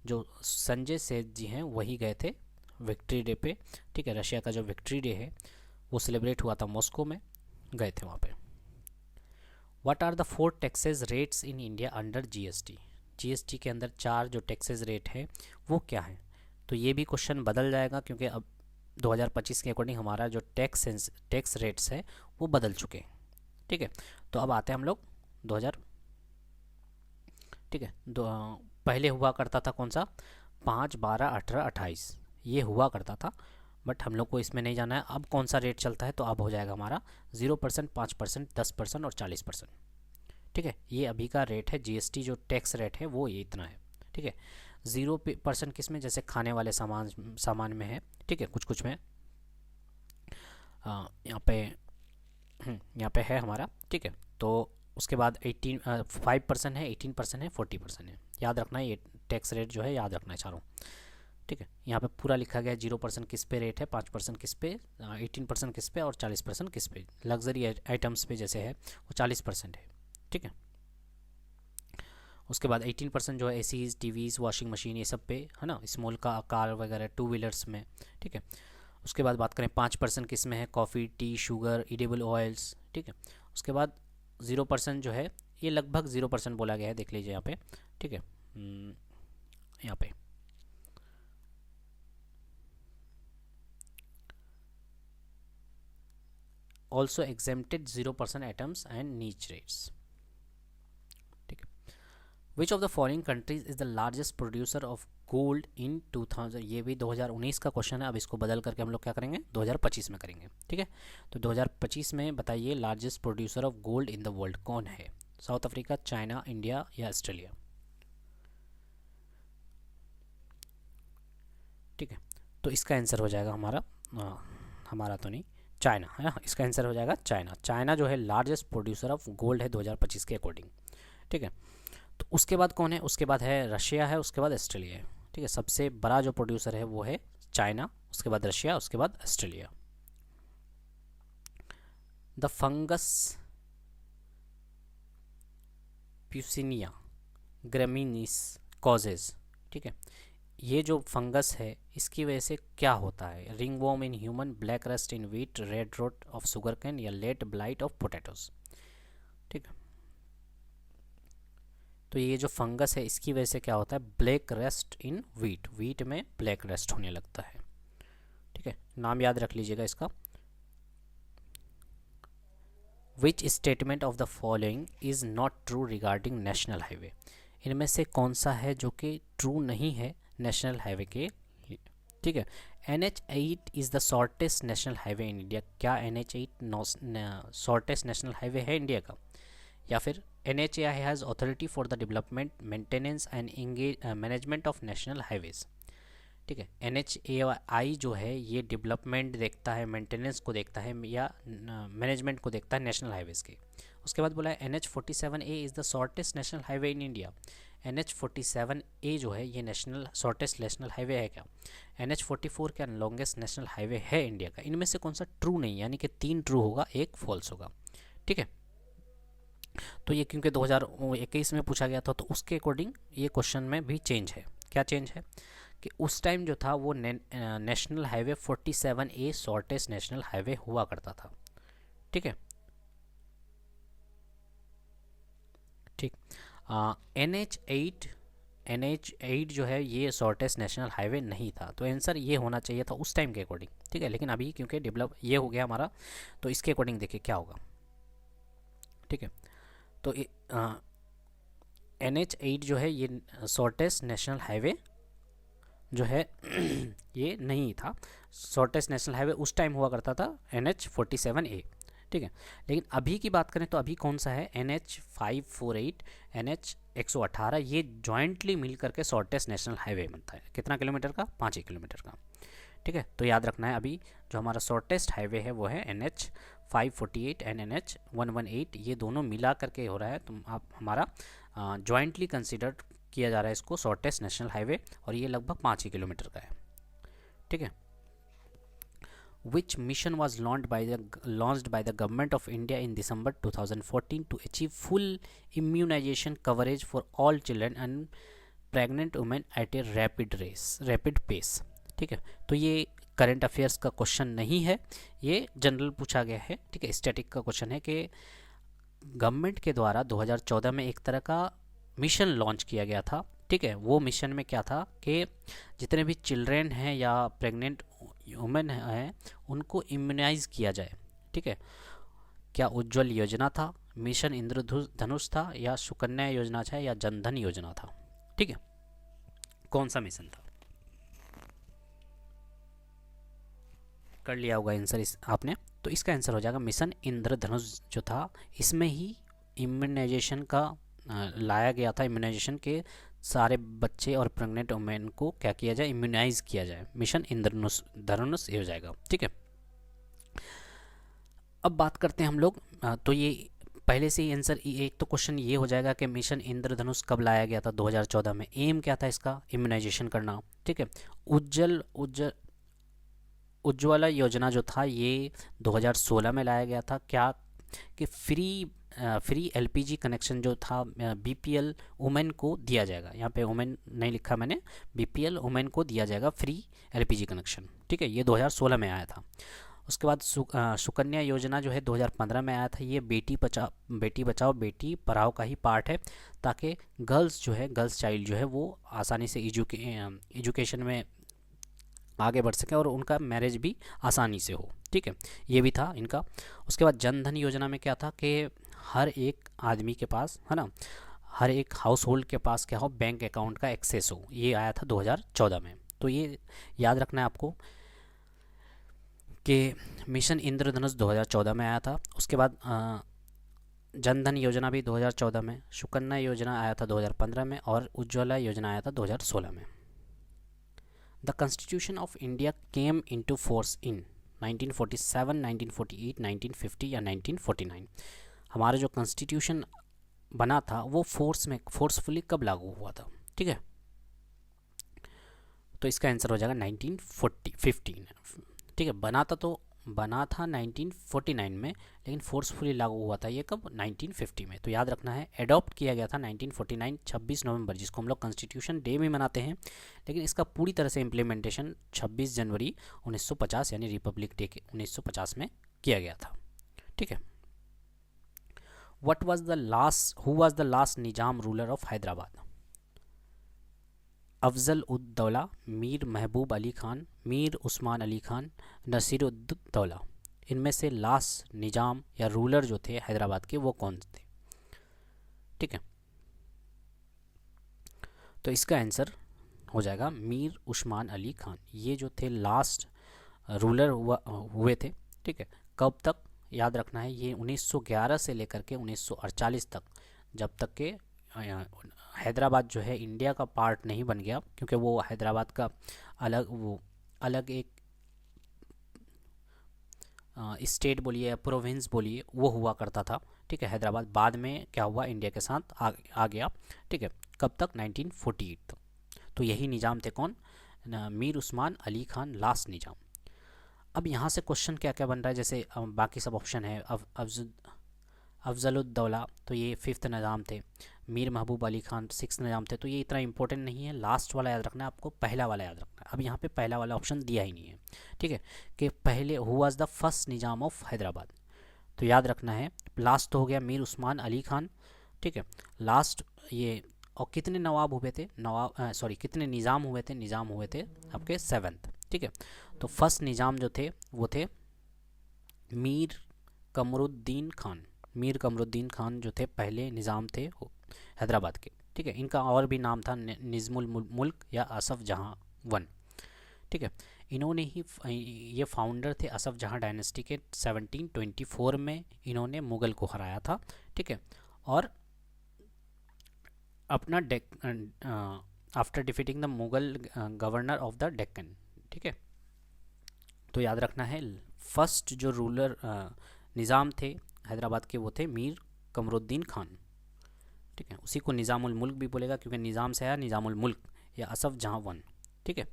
जो संजय सेठ जी हैं वही गए थे विक्ट्री डे पे। ठीक है, रशिया का जो विक्ट्री डे है वो सेलिब्रेट हुआ था मॉस्को में, गए थे वहाँ पे। What are the 4 taxes rates in India under GST? GST के अंदर 4 जो टैक्सेस रेट है वो क्या है? तो ये भी क्वेश्चन बदल जाएगा, क्योंकि अब 2025 के अकॉर्डिंग हमारा जो टैक्स रेट्स है वो बदल चुके हैं। ठीक है, तो अब आते हैं हम लोग 2000। ठीक है, पहले हुआ करता था कौन सा, 5, 12, 18, 28 ये हुआ करता था, बट हम लोग को इसमें नहीं जाना है। अब कौन सा रेट चलता है, तो अब हो जाएगा हमारा 0%, 5%, 10% और 40%। ठीक है, ये अभी का रेट है, जीएसटी जो टैक्स रेट है वो ये इतना है। ठीक है, 0% किस में, जैसे खाने वाले सामान में है। ठीक है, कुछ में यहाँ पे है हमारा। ठीक है, तो उसके बाद 5% है, 18% है, 40% है। याद रखना है, ये टैक्स रेट जो है याद रखना है चारों। ठीक है, यहाँ पे पूरा लिखा गया है 0% किस पे रेट है, 5% किस पे, 18% किस पे और 40% किस पे। लग्जरी आइटम्स पे जैसे है वो 40% है। ठीक है, उसके बाद 18% जो है एसीज, टीवीज़, वॉशिंग मशीन ये सब पे है ना, स्मॉल का कार वगैरह, 2 व्हीलर्स में। ठीक है, उसके बाद बात करें 5% किस में है, coffee, T, sugar, edible oils. ठीक है, उसके बाद 0% जो है ये लगभग 0% बोला गया है, देख लीजिए यहाँ पे। ठीक है, यहाँ पे also exempted 0% items and niche rates. ठीक है, which of the following countries is the largest producer of gold in 2000? ये भी 2019 का क्वेश्चन है, अब इसको बदल करके हम लोग क्या करेंगे, 2025 में करेंगे। ठीक है, तो 2025 में बताइए largest producer of gold in the world कौन है? साउथ अफ्रीका, चाइना, इंडिया या ऑस्ट्रेलिया? ठीक है, तो इसका आंसर हो जाएगा हमारा तो नहीं, चाइना है ना, इसका आंसर हो जाएगा चाइना। चाइना जो है लार्जेस्ट प्रोड्यूसर ऑफ गोल्ड है 2025 के अकॉर्डिंग। ठीक है, तो उसके बाद कौन है, उसके बाद है रशिया है, उसके बाद ऑस्ट्रेलिया है। ठीक है, सबसे बड़ा जो प्रोड्यूसर है वो है चाइना, उसके बाद रशिया, उसके बाद Australia. The fungus puccinia graminis causes. ठीक है, ये जो फंगस है इसकी वजह से क्या होता है, ring worm in human, black rust in wheat, red rot of sugar cane या लेट ब्लाइट ऑफ पोटैटोज? ठीक है, तो ये जो फंगस है इसकी वजह से क्या होता है, ब्लैक रस्ट इन वीट में ब्लैक रस्ट होने लगता है। ठीक है, नाम याद रख लीजिएगा इसका। Which statement of the following is not true regarding national highway? इनमें से कौन सा है जो कि ट्रू नहीं है नेशनल हाईवे के? ठीक है, NH8 is the shortest national highway in India. क्या NH8 शॉर्टेस्ट नेशनल हाईवे है इंडिया का? या फिर NHAI has authority for the development, maintenance and management of national highways. ठीक है, NHAI जो है ये डेवलपमेंट देखता है, मेंटेनेंस को देखता है या मैनेजमेंट को देखता है नेशनल हाईवेज़ के। उसके बाद बोला है NH47A is the shortest national highway in India. NH47A जो है ये शॉर्टेस्ट नेशनल हाईवे है क्या? NH44 क्या लॉन्गेस्ट नेशनल हाईवे है इंडिया का? इनमें से कौन सा ट्रू नहीं, यानी कि 3 ट्रू होगा, 1 फॉल्स होगा। ठीक है, तो ये क्योंकि 2021 में पूछा गया था तो उसके अकॉर्डिंग ये क्वेश्चन में भी चेंज है। क्या चेंज है कि उस टाइम जो था वो national highway 47A shortest national highway हुआ करता था। ठीक है, ठीक, NH8 जो है ये शॉर्टेस्ट नेशनल हाईवे नहीं था, तो आंसर ये होना चाहिए था उस टाइम के अकॉर्डिंग। ठीक है, लेकिन अभी क्योंकि डेवलप ये हो गया हमारा, तो इसके अकॉर्डिंग देखिए क्या होगा। ठीक है, तो NH8 जो है ये शॉर्टेस्ट नेशनल हाईवे जो है ये नहीं था। शॉर्टेस्ट नेशनल हाईवे उस टाइम हुआ करता था NH47A। ठीक है, लेकिन अभी की बात करें तो अभी कौन सा है, NH548, NH118, ये जॉइंटली मिल करके शॉर्टेस्ट नेशनल हाईवे बनता है। कितना किलोमीटर का? 5 किलोमीटर का। ठीक है, तो याद रखना है अभी जो हमारा शॉर्टेस्ट हाईवे है वो है NH 548 एंड NH 118, ये दोनों मिला करके हो रहा है। तो आप हमारा जॉइंटली कंसिडर किया जा रहा है इसको शॉर्टेस्ट नेशनल हाईवे, और ये लगभग 5 ही किलोमीटर का है। ठीक है। Which mission was launched by the government of India in December 2014 to achieve full immunization coverage for all children and pregnant women at a rapid pace। ठीक है, तो ये करंट अफेयर्स का क्वेश्चन नहीं है, ये जनरल पूछा गया है। ठीक है, स्टैटिक का क्वेश्चन है कि गवर्नमेंट के द्वारा 2014 में एक तरह का मिशन लॉन्च किया गया था। ठीक है, वो मिशन में क्या था कि जितने भी चिल्ड्रेन हैं या प्रेग्नेंट वुमेन हैं उनको इम्यूनाइज किया जाए। ठीक है, क्या उज्ज्वल योजना था, मिशन इंद्रधनुष था, या सुकन्या योजना था, या जनधन योजना था? ठीक है, कौन सा मिशन था? कर लिया होगा आंसर इस आपने, तो इसका आंसर हो जाएगा मिशन इंद्रधनुष जो था, इसमें ही इम्यूनाइजेशन का लाया गया था। इम्यूनाइजेशन के सारे बच्चे और प्रेग्नेंट वुमेन को क्या किया जाए, इम्यूनाइज किया जाए। मिशन इंद्रधनुष ये हो जाएगा। ठीक है, अब बात करते हैं हम लोग, तो ये पहले से ही आंसर, एक तो क्वेश्चन ये हो जाएगा कि मिशन इंद्रधनुष कब लाया गया था? 2014 में। एम क्या था इसका? इम्यूनाइजेशन करना। ठीक है, उज्ज्वला योजना जो था ये 2016 में लाया गया था। क्या कि फ्री LPG कनेक्शन जो था BPL वुमेन को दिया जाएगा। यहाँ पे वुमेन नहीं लिखा मैंने, BPL वुमेन को दिया जाएगा फ्री LPG कनेक्शन। ठीक है, ये 2016 में आया था। उसके बाद सुकन्या योजना जो है 2015 में आया था। ये बेटी बचाओ बेटी पढ़ाओ का ही पार्ट है, ताकि गर्ल्स चाइल्ड जो है वो आसानी से एजुकेशन में आगे बढ़ सके और उनका मैरिज भी आसानी से हो। ठीक है, ये भी था इनका। उसके बाद जनधन योजना में क्या था कि हर एक आदमी के पास, है ना, हर एक हाउस होल्ड के पास क्या हो, बैंक अकाउंट का एक्सेस हो। ये आया था 2014 में। तो ये याद रखना है आपको कि मिशन इंद्रधनुष 2014 में आया था। उसके बाद जनधन योजना भी 2014 में, सुकन्या योजना आया था 2015 में, और उज्ज्वला योजना आया था 2016 में। The constitution of India came into force in 1947, 1948, 1950 या 1949। हमारा जो कॉन्स्टिट्यूशन बना था वो फोर्सफुली कब लागू हुआ था? ठीक है, तो इसका आंसर हो जाएगा 1915। ठीक है, बना था 1949 में, लेकिन फोर्सफुली लागू हुआ था ये कब? 1950 में। तो याद रखना है, एडॉप्ट किया गया था 1949 26 नवंबर, जिसको हम लोग कॉन्स्टिट्यूशन डे में मनाते हैं, लेकिन इसका पूरी तरह से इम्प्लीमेंटेशन 26 जनवरी 1950 यानी रिपब्लिक डे के 1950 में किया गया था। ठीक है, who was the last Nizam ruler of Hyderabad? Afzal ud Daula, Mir महबूब अली खान, मीर उस्मान अली खान, नसीरुद्दौला। इनमें से लास्ट निजाम या रूलर जो थे हैदराबाद के वो कौन थे? ठीक है, तो इसका आंसर हो जाएगा मीर उस्मान अली खान। ये जो थे लास्ट रूलर हुए थे। ठीक है, कब तक? याद रखना है, ये 1911 से लेकर के 1948 तक, जब तक के हैदराबाद जो है इंडिया का पार्ट नहीं बन गया, क्योंकि वो हैदराबाद का अलग एक स्टेट बोलिए या प्रोविंस बोलिए वो हुआ करता था। ठीक है, हैदराबाद बाद में क्या हुआ, इंडिया के साथ आ गया। ठीक है, कब तक? 1948 तक। तो यही निज़ाम थे कौन? मीर उस्मान अली खान, लास्ट निज़ाम। अब यहाँ से क्वेश्चन क्या क्या बन रहा है, जैसे बाकी सब ऑप्शन है। अफजलुद्दौला, तो ये 5th निज़ाम थे। मीर महबूब अली खान 6th निज़ाम थे। तो ये इतना इंपॉर्टेंट नहीं है, लास्ट वाला याद रखना है आपको, पहला वाला याद रखना है। अब यहाँ पे पहला वाला ऑप्शन दिया ही नहीं है। ठीक है, कि पहले who was the first Nizam of Hyderabad, तो याद रखना है लास्ट तो हो गया मीर उस्मान अली खान। ठीक है, लास्ट ये, और कितने नवाब हुए थे? कितने निज़ाम हुए थे? निज़ाम हुए थे आपके 7th। ठीक है, तो फर्स्ट निज़ाम जो थे वो थे मीर कमरुद्दीन खान जो थे पहले निज़ाम थे हैदराबाद के। ठीक है, इनका और भी नाम था निज़्मुल मुल्क या असफ जहाँ 1। ठीक है, इन्होंने ही ये फाउंडर थे असफ जहाँ डायनेस्टी के। 1724 में इन्होंने मुग़ल को हराया था। ठीक है, और अपना after defeating the Mughal governor of the Deccan. ठीक है, तो याद रखना है फर्स्ट जो रूलर निज़ाम थे हैदराबाद के, वो थे मीर कमरुद्दीन खान, ठीक है। उसी को निज़ामुल मुल्क भी बोलेगा क्योंकि निज़ाम से है निज़ामुल मुल्क, या असफ जहाँ वन, ठीक है।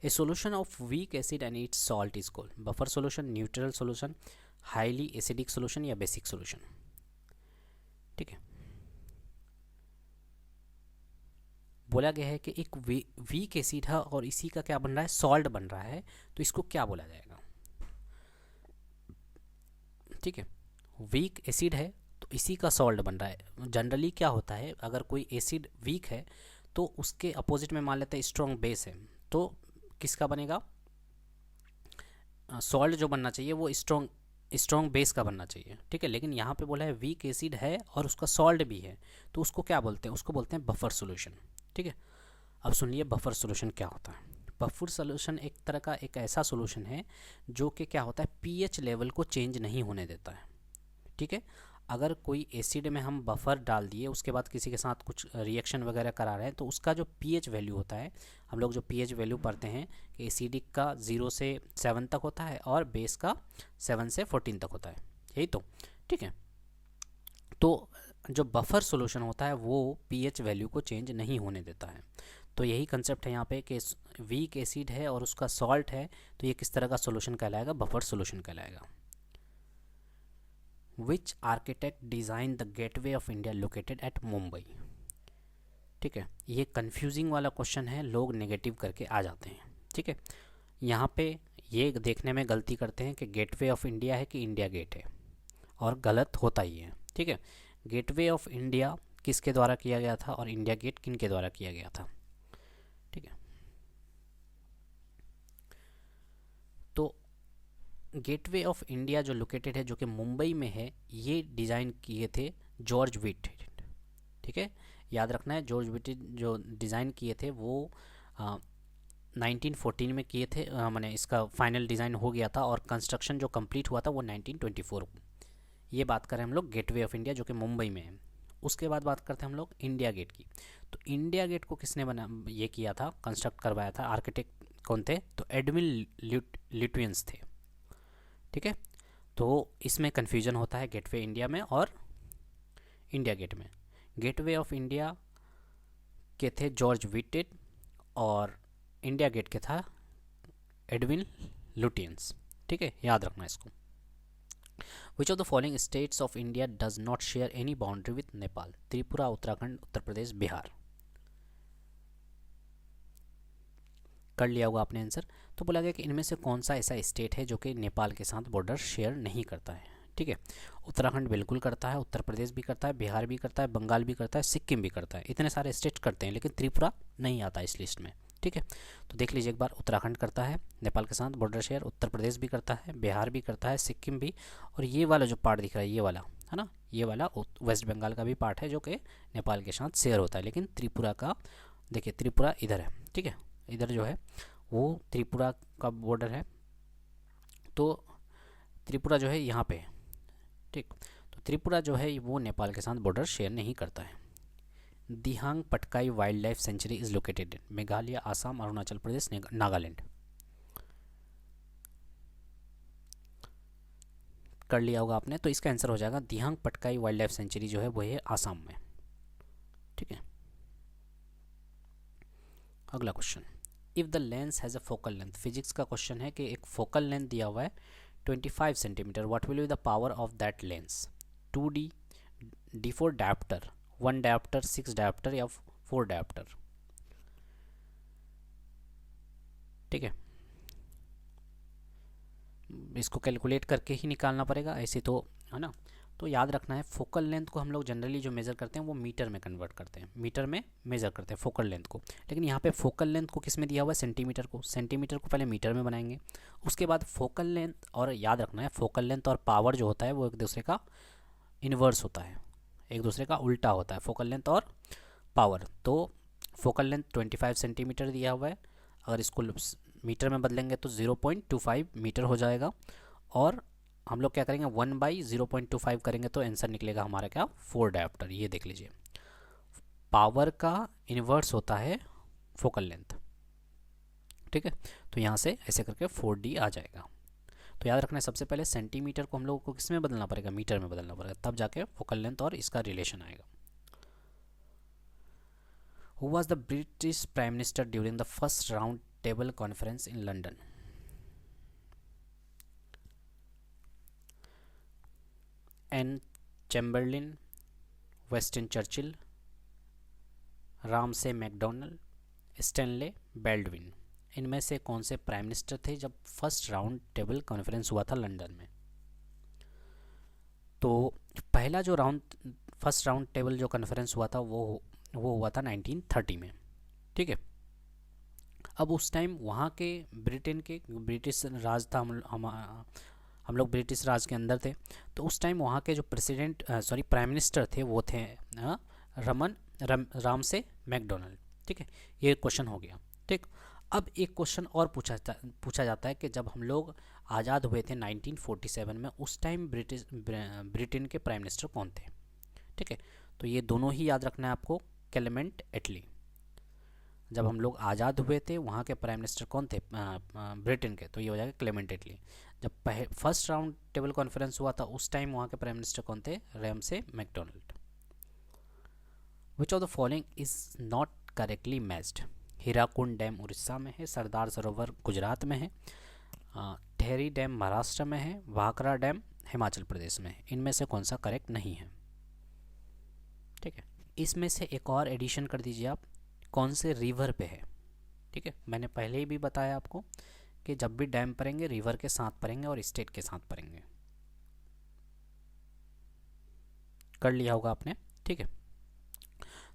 A solution of weak acid and it's salt is called buffer solution, neutral solution, highly acidic solution या बेसिक सोल्यूशन, ठीक है। बोला गया है कि एक वीक एसिड है और इसी का क्या बन रहा है, सॉल्ट बन रहा है, तो इसको क्या बोला जाएगा, ठीक है। वीक एसिड है तो इसी का सॉल्ट बन रहा है। जनरली क्या होता है, अगर कोई एसिड वीक है तो उसके अपोजिट में मान लेते हैं स्ट्रॉन्ग बेस है, तो किसका बनेगा, सॉल्ट जो बनना चाहिए वो स्ट्रॉन्ग बेस का बनना चाहिए, ठीक है। लेकिन यहाँ पे बोला है वीक एसिड है और उसका सॉल्ट भी है, तो उसको क्या बोलते हैं, उसको बोलते हैं बफर सोल्यूशन, ठीक है। अब सुनिए बफर सोल्यूशन क्या होता है। बफर सोल्यूशन एक तरह का एक ऐसा सोल्यूशन है जो कि क्या होता है, पीएच लेवल को चेंज नहीं होने देता है, ठीक है। अगर कोई एसिड में हम बफर डाल दिए, उसके बाद किसी के साथ कुछ रिएक्शन वगैरह करा रहे हैं, तो उसका जो पीएच वैल्यू होता है, हम लोग जो पीएच वैल्यू पढ़ते हैं कि एसिडिक का 0 से 7 तक होता है और बेस का 7 से 14 तक होता है, यही तो, ठीक है। तो जो बफर सोल्यूशन होता है वो पीएच वैल्यू को चेंज नहीं होने देता है। तो यही कंसेप्ट है यहाँ पे कि वीक एसिड है और उसका सॉल्ट है, तो ये किस तरह का सोल्यूशन कहलाएगा, बफर सोल्यूशन कहलाएगा। Which architect design the gateway of India located at Mumbai, ठीक है। ये कंफ्यूजिंग वाला क्वेश्चन है, लोग नेगेटिव करके आ जाते हैं, ठीक है। यहाँ पे ये देखने में गलती करते हैं कि गेटवे ऑफ इंडिया है कि इंडिया गेट है, और गलत होता ही है, ठीक है। गेटवे ऑफ इंडिया किसके द्वारा किया गया था और इंडिया गेट किन के द्वारा किया गया था, ठीक है। तो गेटवे ऑफ इंडिया जो लोकेटेड है, जो कि मुंबई में है, ये डिज़ाइन किए थे जॉर्ज व्हिटहेड, ठीक है। याद रखना है जॉर्ज व्हिटहेड जो डिज़ाइन किए थे वो 1914 में किए थे, मैंने इसका फाइनल डिज़ाइन हो गया था और कंस्ट्रक्शन जो कंप्लीट हुआ था वो 1924। ये बात करें हम लोग गेटवे ऑफ इंडिया जो कि मुंबई में है। उसके बाद बात करते हैं हम लोग इंडिया गेट की। तो इंडिया गेट को किसने बना ये किया था, कंस्ट्रक्ट करवाया था, आर्किटेक्ट कौन थे, तो एडविन ल्यूटियंस थे, ठीक है। तो इसमें कन्फ्यूजन होता है गेटवे इंडिया में और इंडिया गेट में। गेटवे ऑफ इंडिया के थे जॉर्ज व्हिटहेड और इंडिया गेट के था एडविन ल्यूटियंस, ठीक है, याद रखना इसको। Which of the following states of India does not share any boundary with Nepal, Tripura, Uttarakhand, Uttar Pradesh, Bihar. कर लिया होगा आपने आंसर। तो बोला गया कि इनमें से कौन सा ऐसा स्टेट है जो कि नेपाल के साथ बॉर्डर शेयर नहीं करता है, ठीक है। उत्तराखंड बिल्कुल करता है, उत्तर प्रदेश भी करता है, बिहार भी करता है, बंगाल भी करता है, सिक्किम भी करता है, इतने सारे स्टेट करते हैं, लेकिन त्रिपुरा नहीं आता इस लिस्ट में, ठीक है। तो देख लीजिए एक बार, उत्तराखंड करता है नेपाल के साथ बॉर्डर शेयर, उत्तर प्रदेश भी करता है, बिहार भी करता है, सिक्किम भी, और ये वाला जो पार्ट दिख रहा है ये वाला है ना, ये वाला वेस्ट बंगाल का भी पार्ट है जो कि नेपाल के साथ शेयर होता है। लेकिन त्रिपुरा का देखिए, त्रिपुरा इधर है, ठीक है, इधर जो है वो त्रिपुरा का बॉर्डर है, तो त्रिपुरा जो है यहाँ पे है, ठीक। तो त्रिपुरा जो है वो नेपाल के साथ बॉर्डर शेयर नहीं करता है। Dihing Patkai wild life sanctuary is located in Meghalaya, Assam, Arunachal Pradesh, Nagaland. कर लिया होगा आपने, तो इसका आंसर हो जाएगा Dihing Patkai wild life sanctuary जो है वो है आसाम में, ठीक है। अगला question, if the lens has a focal length, physics का क्वेश्चन है कि एक फोकल लेंथ दिया हुआ है 25 centimetre, what will be the power of that lens, 2D, D4 dioptre, 1 dioptre, 6 dioptre या 4 डायप्टर, ठीक है। इसको कैलकुलेट करके ही निकालना पड़ेगा ऐसे तो, है ना। तो याद रखना है फोकल लेंथ को हम लोग जनरली जो मेज़र करते हैं वो मीटर में कन्वर्ट करते हैं, मीटर में मेज़र करते हैं फोकल लेंथ को। लेकिन यहाँ पे फोकल लेंथ को किस में दिया हुआ है, सेंटीमीटर को, सेंटीमीटर को पहले मीटर में बनाएंगे, उसके बाद फोकल लेंथ, और याद रखना है फोकल लेंथ और पावर जो होता है वो एक दूसरे का इन्वर्स होता है, एक दूसरे का उल्टा होता है फोकल लेंथ और पावर। तो फोकल लेंथ 25 सेंटीमीटर दिया हुआ है, अगर इसको मीटर में बदलेंगे तो 0.25 मीटर हो जाएगा, और हम लोग क्या करेंगे 1/0.25 करेंगे तो आंसर निकलेगा हमारा क्या, 4 डायप्टर। ये देख लीजिए, पावर का इन्वर्स होता है फोकल लेंथ, ठीक है। तो यहाँ से ऐसे करके 4D आ जाएगा। तो याद रखना है सबसे पहले सेंटीमीटर को हम लोगों को किस में बदलना पड़ेगा, मीटर में बदलना पड़ेगा, तब जाके फोकल लेंथ और इसका रिलेशन आएगा। Who was the British prime minister during the first round table conference in London? N Chamberlain, Winston Churchill, Ramsay MacDonald, Stanley Baldwin. इनमें से कौन से प्राइम मिनिस्टर थे जब फर्स्ट राउंड टेबल कॉन्फ्रेंस हुआ था लंदन में? तो पहला जो फर्स्ट राउंड टेबल जो कॉन्फ्रेंस हुआ था वो हुआ था 1930 में, ठीक है। अब उस टाइम वहाँ के ब्रिटेन के ब्रिटिश राज था, हम लोग ब्रिटिश राज के अंदर थे, तो उस टाइम वहाँ के जो प्राइम मिनिस्टर थे वो थे रामसे मैकडोनल्ड, ठीक है। ये क्वेश्चन हो गया, ठीक। अब एक क्वेश्चन और पूछा जाता है कि जब हम लोग आज़ाद हुए थे 1947 में, उस टाइम ब्रिटेन के प्राइम मिनिस्टर कौन थे, ठीक है। तो ये दोनों ही याद रखना है आपको। क्लेमेंट एटली, जब हम लोग आज़ाद हुए थे वहाँ के प्राइम मिनिस्टर कौन थे ब्रिटेन के, तो ये हो जाएगा क्लेमेंट एटली। जब फर्स्ट राउंड टेबल कॉन्फ्रेंस हुआ था उस टाइम वहाँ के प्राइम मिनिस्टर कौन थे, Ramsay McDonald. Which of the following is not correctly matched? Hirakud dam Orissa में है, सरदार सरोवर गुजरात में है, टेहरी डैम महाराष्ट्र में है, भाखड़ा डैम हिमाचल प्रदेश में है। इनमें से कौन सा करेक्ट नहीं है, ठीक है। इसमें से एक और एडिशन कर दीजिए आप, कौन से रिवर पे है, ठीक है। मैंने पहले ही भी बताया आपको कि जब भी डैम पढ़ेंगे रिवर के साथ पढ़ेंगे और स्टेट के साथ पढ़ेंगे, कर लिया होगा आपने, ठीक है।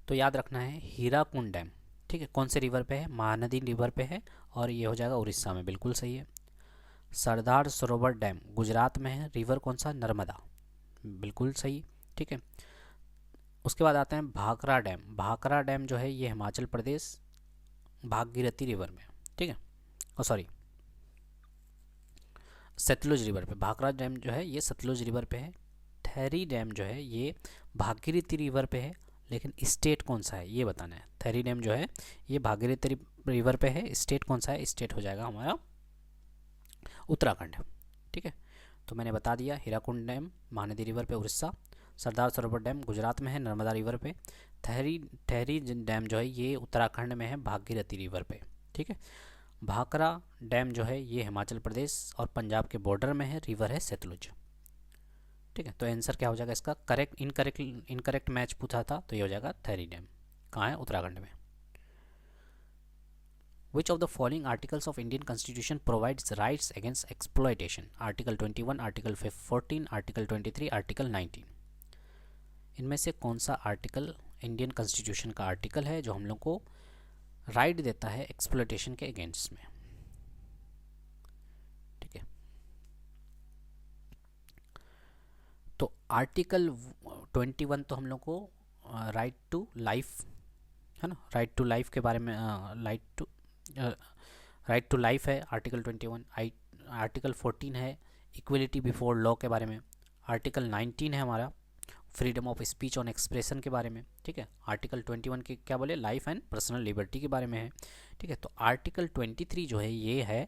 तो याद रखना है हीराकुंड डैम, ठीक है, कौन से रिवर पे है, महानदी रिवर पे है और ये हो जाएगा उड़ीसा में, बिल्कुल सही है। सरदार सरोवर डैम गुजरात में है, रिवर कौन सा, नर्मदा, बिल्कुल सही, ठीक है। उसके बाद आते हैं भाखड़ा डैम। भाखड़ा डैम जो है ये हिमाचल प्रदेश भागीरथी रिवर में, ठीक है, सॉरी सतलुज रिवर पे। भाखड़ा डैम जो है ये सतलुज रिवर पे है। थेरी डैम जो है ये भागीरथी रिवर पे है, लेकिन स्टेट कौन सा है ये बताना है। थेरी डैम जो है ये भागीरथी रिवर पे है, स्टेट कौन सा है, स्टेट हो जाएगा हमारा उत्तराखंड, ठीक है। तो मैंने बता दिया, हीराकुंड डैम महानदी रिवर पे उड़ीसा, सरदार सरोवर डैम गुजरात में है नर्मदा रिवर पे, थेरी डैम जो है ये उत्तराखंड में है भागीरथी रिवर पे, ठीक है। भाखड़ा डैम जो है ये हिमाचल प्रदेश और पंजाब के बॉर्डर में है, रिवर है सतलुज, ठीक है। तो आंसर क्या हो जाएगा इसका, इनकरेक्ट मैच पूछा था तो ये हो जाएगा थेरी डैम, कहाँ है, उत्तराखंड में। Which of the following articles of Indian Constitution provides rights against exploitation? Article 21, Article 14, Article 23, Article 19। इनमें से कौन सा आर्टिकल इंडियन कॉन्स्टिट्यूशन का आर्टिकल है जो हम लोग को राइट देता है एक्सप्लॉयटेशन के अगेंस्ट में, ठीक है। तो आर्टिकल 21 तो हम लोग को राइट टू लाइफ है ना, राइट टू लाइफ के बारे में, राइट टू लाइफ है आर्टिकल 21। आर्टिकल 14 है इक्वलिटी बिफोर लॉ के बारे में। आर्टिकल 19 है हमारा freedom of speech on expression के बारे में, ठीक है। आर्टिकल 21 के क्या बोले, लाइफ एंड पर्सनल लिबर्टी के बारे में है, ठीक है। तो आर्टिकल 23 जो है ये है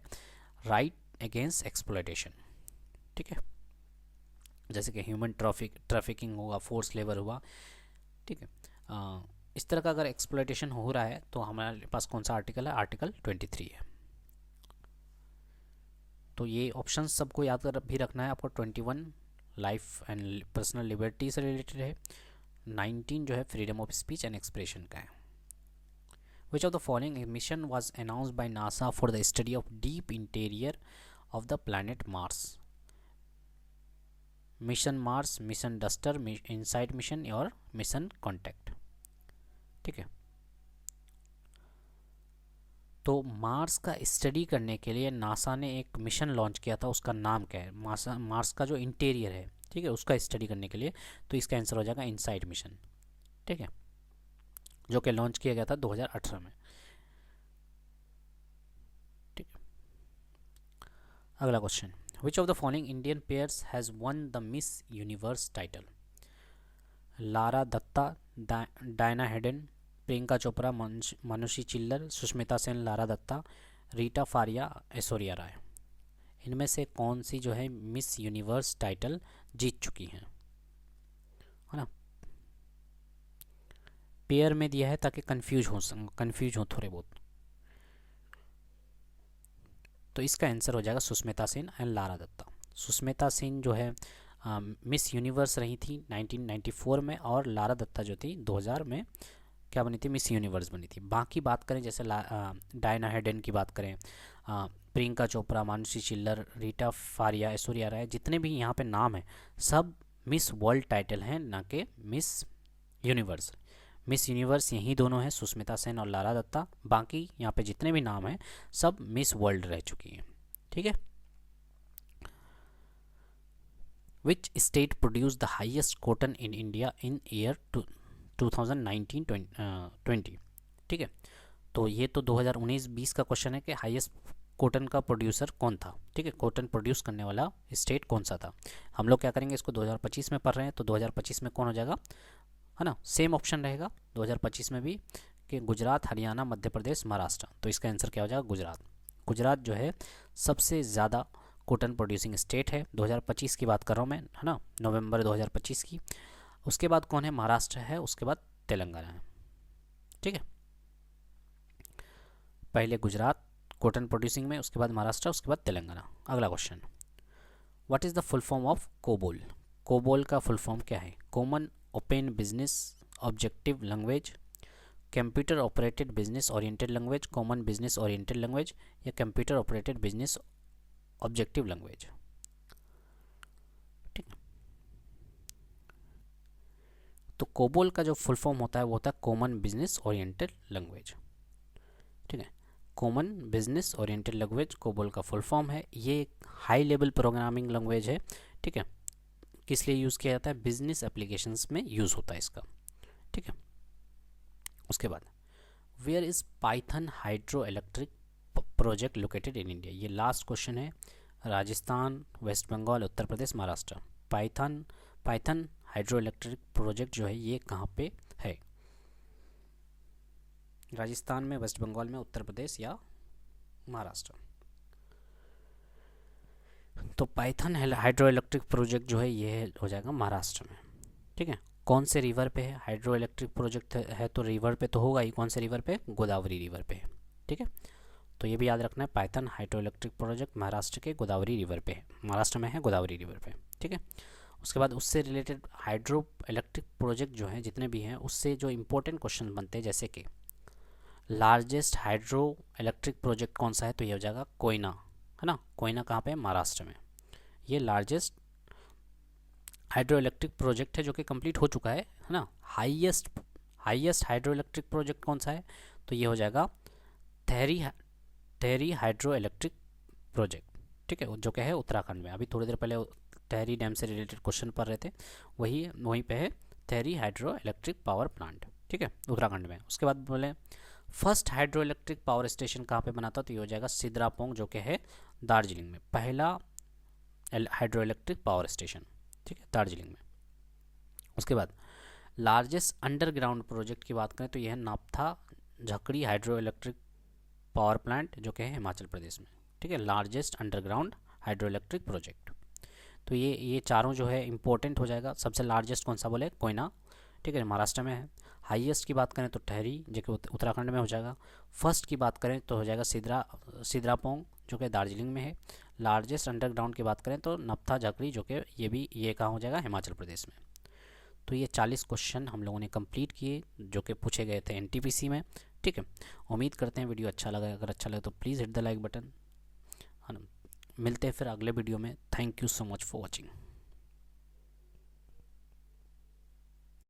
राइट अगेंस्ट एक्सप्लॉयटेशन, ठीक है। जैसे कि ह्यूमन ट्रैफिकिंग हुआ, फोर्स लेबर हुआ, ठीक है। इस तरह का अगर एक्सप्लॉयटेशन हो रहा है तो हमारे पास कौन सा आर्टिकल है, आर्टिकल 23 है। तो ये ऑप्शन सबको याद भी रखना है आपको। 21 लाइफ एंड पर्सनल लिबर्टी से रिलेटेड है, 19 जो है freedom of speech and expression का है। विच of the following mission was announced by NASA for the study of deep interior of the planet Mars? Mission Mars, mission duster, insight mission और मिशन कॉन्टैक्ट, ठीक है। तो मार्स का स्टडी करने के लिए नासा ने एक मिशन लॉन्च किया था, उसका नाम क्या है, मार्स का जो इंटीरियर है, ठीक है, उसका स्टडी करने के लिए। तो इसका आंसर हो जाएगा इनसाइट मिशन, ठीक है, जो कि लॉन्च किया गया था 2018 में, ठीक है। अगला question, which of the following Indian pairs has won the Miss Universe title? Lara Dutta, Diana Hayden, Priyanka Chopra, Manushi Chhillar, Sushmita Sen, Lara Dutta, Reita Faria, Aishwarya Rai. इनमें से कौन सी जो है मिस यूनिवर्स टाइटल जीत चुकी हैं, है ना। पेयर में दिया है ताकि कंफ्यूज हो थोड़े बहुत। तो इसका आंसर हो जाएगा सुष्मिता सेन एंड लारा दत्ता। सुष्मिता सेन जो है मिस यूनिवर्स रही थी 1994 में, और लारा दत्ता जो थी 2000 में क्या बनी थी, मिस यूनिवर्स बनी थी। बाकी बात करें जैसे डायना हेडन की बात करें, प्रियंका चोपड़ा, मानुषी चिल्लर, रीटा फारिया, ऐश्वर्या राय, जितने भी यहाँ पे नाम हैं सब मिस वर्ल्ड टाइटल हैं, ना कि मिस यूनिवर्स। मिस यूनिवर्स यही दोनों हैं, सुष्मिता सेन और लारा दत्ता। बाकी यहाँ पे जितने भी नाम हैं सब मिस वर्ल्ड रह चुकी हैं, ठीक है। Which state produce the highest cotton in India in year 2019-20, ठीक है। तो ये तो 2019-20 का क्वेश्चन है कि हाईएस्ट कॉटन का प्रोड्यूसर कौन था, ठीक है। कॉटन प्रोड्यूस करने वाला स्टेट कौन सा था। हम लोग क्या करेंगे, इसको 2025 में पढ़ रहे हैं तो 2025 में कौन हो जाएगा, है ना। सेम ऑप्शन रहेगा 2025 में भी कि गुजरात, हरियाणा, मध्य प्रदेश, महाराष्ट्र। तो इसका आंसर क्या हो जाएगा, गुजरात। गुजरात जो है सबसे ज़्यादा कॉटन प्रोड्यूसिंग स्टेट है, 2025 की बात कर रहा हूँ मैं, है ना, नवंबर 2025 की। उसके बाद कौन है, महाराष्ट्र है, उसके बाद तेलंगाना है, ठीक है। पहले गुजरात कॉटन प्रोड्यूसिंग में, उसके बाद महाराष्ट्र, उसके बाद तेलंगाना। अगला question, what is the full form of COBOL. COBOL का फुल फॉर्म क्या है, common open business objective language, computer operated business oriented language, common business oriented language, या computer operated business objective language, ठीक है। तो कोबोल का जो फुल फॉर्म होता है वो होता है कॉमन बिजनेस ओरिएंटेड लैंग्वेज, ठीक है। Common business oriented language COBOL का फुल फॉर्म है। ये एक हाई लेवल प्रोग्रामिंग लैंग्वेज है, ठीक है। किस लिए यूज़ किया जाता है, बिजनेस एप्लीकेशंस में यूज़ होता है इसका, ठीक है। उसके बाद where is Python hydro electric project located in India. ये लास्ट क्वेश्चन है। Rajasthan, West Bengal, Uttar Pradesh, Maharashtra. Python hydro electric project जो है ये कहाँ पे है, राजस्थान में, वेस्ट बंगाल में, उत्तर प्रदेश या महाराष्ट्र। तो पाइथन हाइड्रो इलेक्ट्रिक प्रोजेक्ट जो है ये हो जाएगा महाराष्ट्र में, ठीक है। कौन से रिवर पे है, हाइड्रो इलेक्ट्रिक प्रोजेक्ट है तो रिवर पे तो होगा ही, कौन से रिवर पे, गोदावरी रिवर पे है, ठीक है। तो ये भी याद रखना है, Python hydro electric project Maharashtra के गोदावरी रिवर पे है, महाराष्ट्र में है गोदावरी रिवर पे, ठीक है। उसके बाद उससे रिलेटेड हाइड्रो इलेक्ट्रिक प्रोजेक्ट जो हैं जितने भी हैं उससे जो इम्पोर्टेंट क्वेश्चन बनते हैं, जैसे कि लार्जेस्ट हाइड्रो इलेक्ट्रिक प्रोजेक्ट कौन सा है, तो ये हो जाएगा कोयना, है ना। कोयना कहाँ पे है, महाराष्ट्र में। ये लार्जेस्ट हाइड्रो इलेक्ट्रिक प्रोजेक्ट है जो कि कंप्लीट हो चुका है ना। हाईएस्ट हाइड्रो इलेक्ट्रिक प्रोजेक्ट कौन सा है, तो ये हो जाएगा टेहरी हाइड्रो इलेक्ट्रिक प्रोजेक्ट, ठीक है, जो कि है उत्तराखंड में। अभी थोड़ी देर पहले टेहरी डैम से रिलेटेड क्वेश्चन पढ़ रहे थे, वहीं पे है Tehri hydro electric power plant, ठीक है, उत्तराखंड में। उसके बाद बोले first hydro electric power station कहाँ पे बना था, तो ये हो जाएगा सिद्रापोंग, जो कि है दार्जिलिंग में, पहला हाइड्रो इलेक्ट्रिक पावर स्टेशन, ठीक है, दार्जिलिंग में। उसके बाद लार्जेस्ट अंडरग्राउंड प्रोजेक्ट की बात करें तो यह है नापथा झकड़ी हाइड्रो इलेक्ट्रिक पावर प्लांट, जो कि है हिमाचल प्रदेश में, ठीक है, largest underground hydro electric project. तो ये चारों जो है इंपॉर्टेंट हो जाएगा। सबसे लार्जेस्ट कौन सा बोले, कोयना, ठीक है, महाराष्ट्र में है। हाईएस्ट की बात करें तो टेहरी, जो कि उत्तराखंड में हो जाएगा। फर्स्ट की बात करें तो हो जाएगा सिद्रापोंग, जो कि दार्जिलिंग में है। लार्जेस्ट अंडरग्राउंड की बात करें तो नपथा झकड़ी, जो कि ये कहाँ हो जाएगा, हिमाचल प्रदेश में। तो ये 40 क्वेश्चन हम लोगों ने कंप्लीट किए जो कि पूछे गए थे एनटीपीसी में, ठीक है। उम्मीद करते हैं वीडियो अच्छा लगा, अगर अच्छा लगे तो please hit the like button, है ना। मिलते हैं फिर अगले वीडियो में। Thank you so much for watching.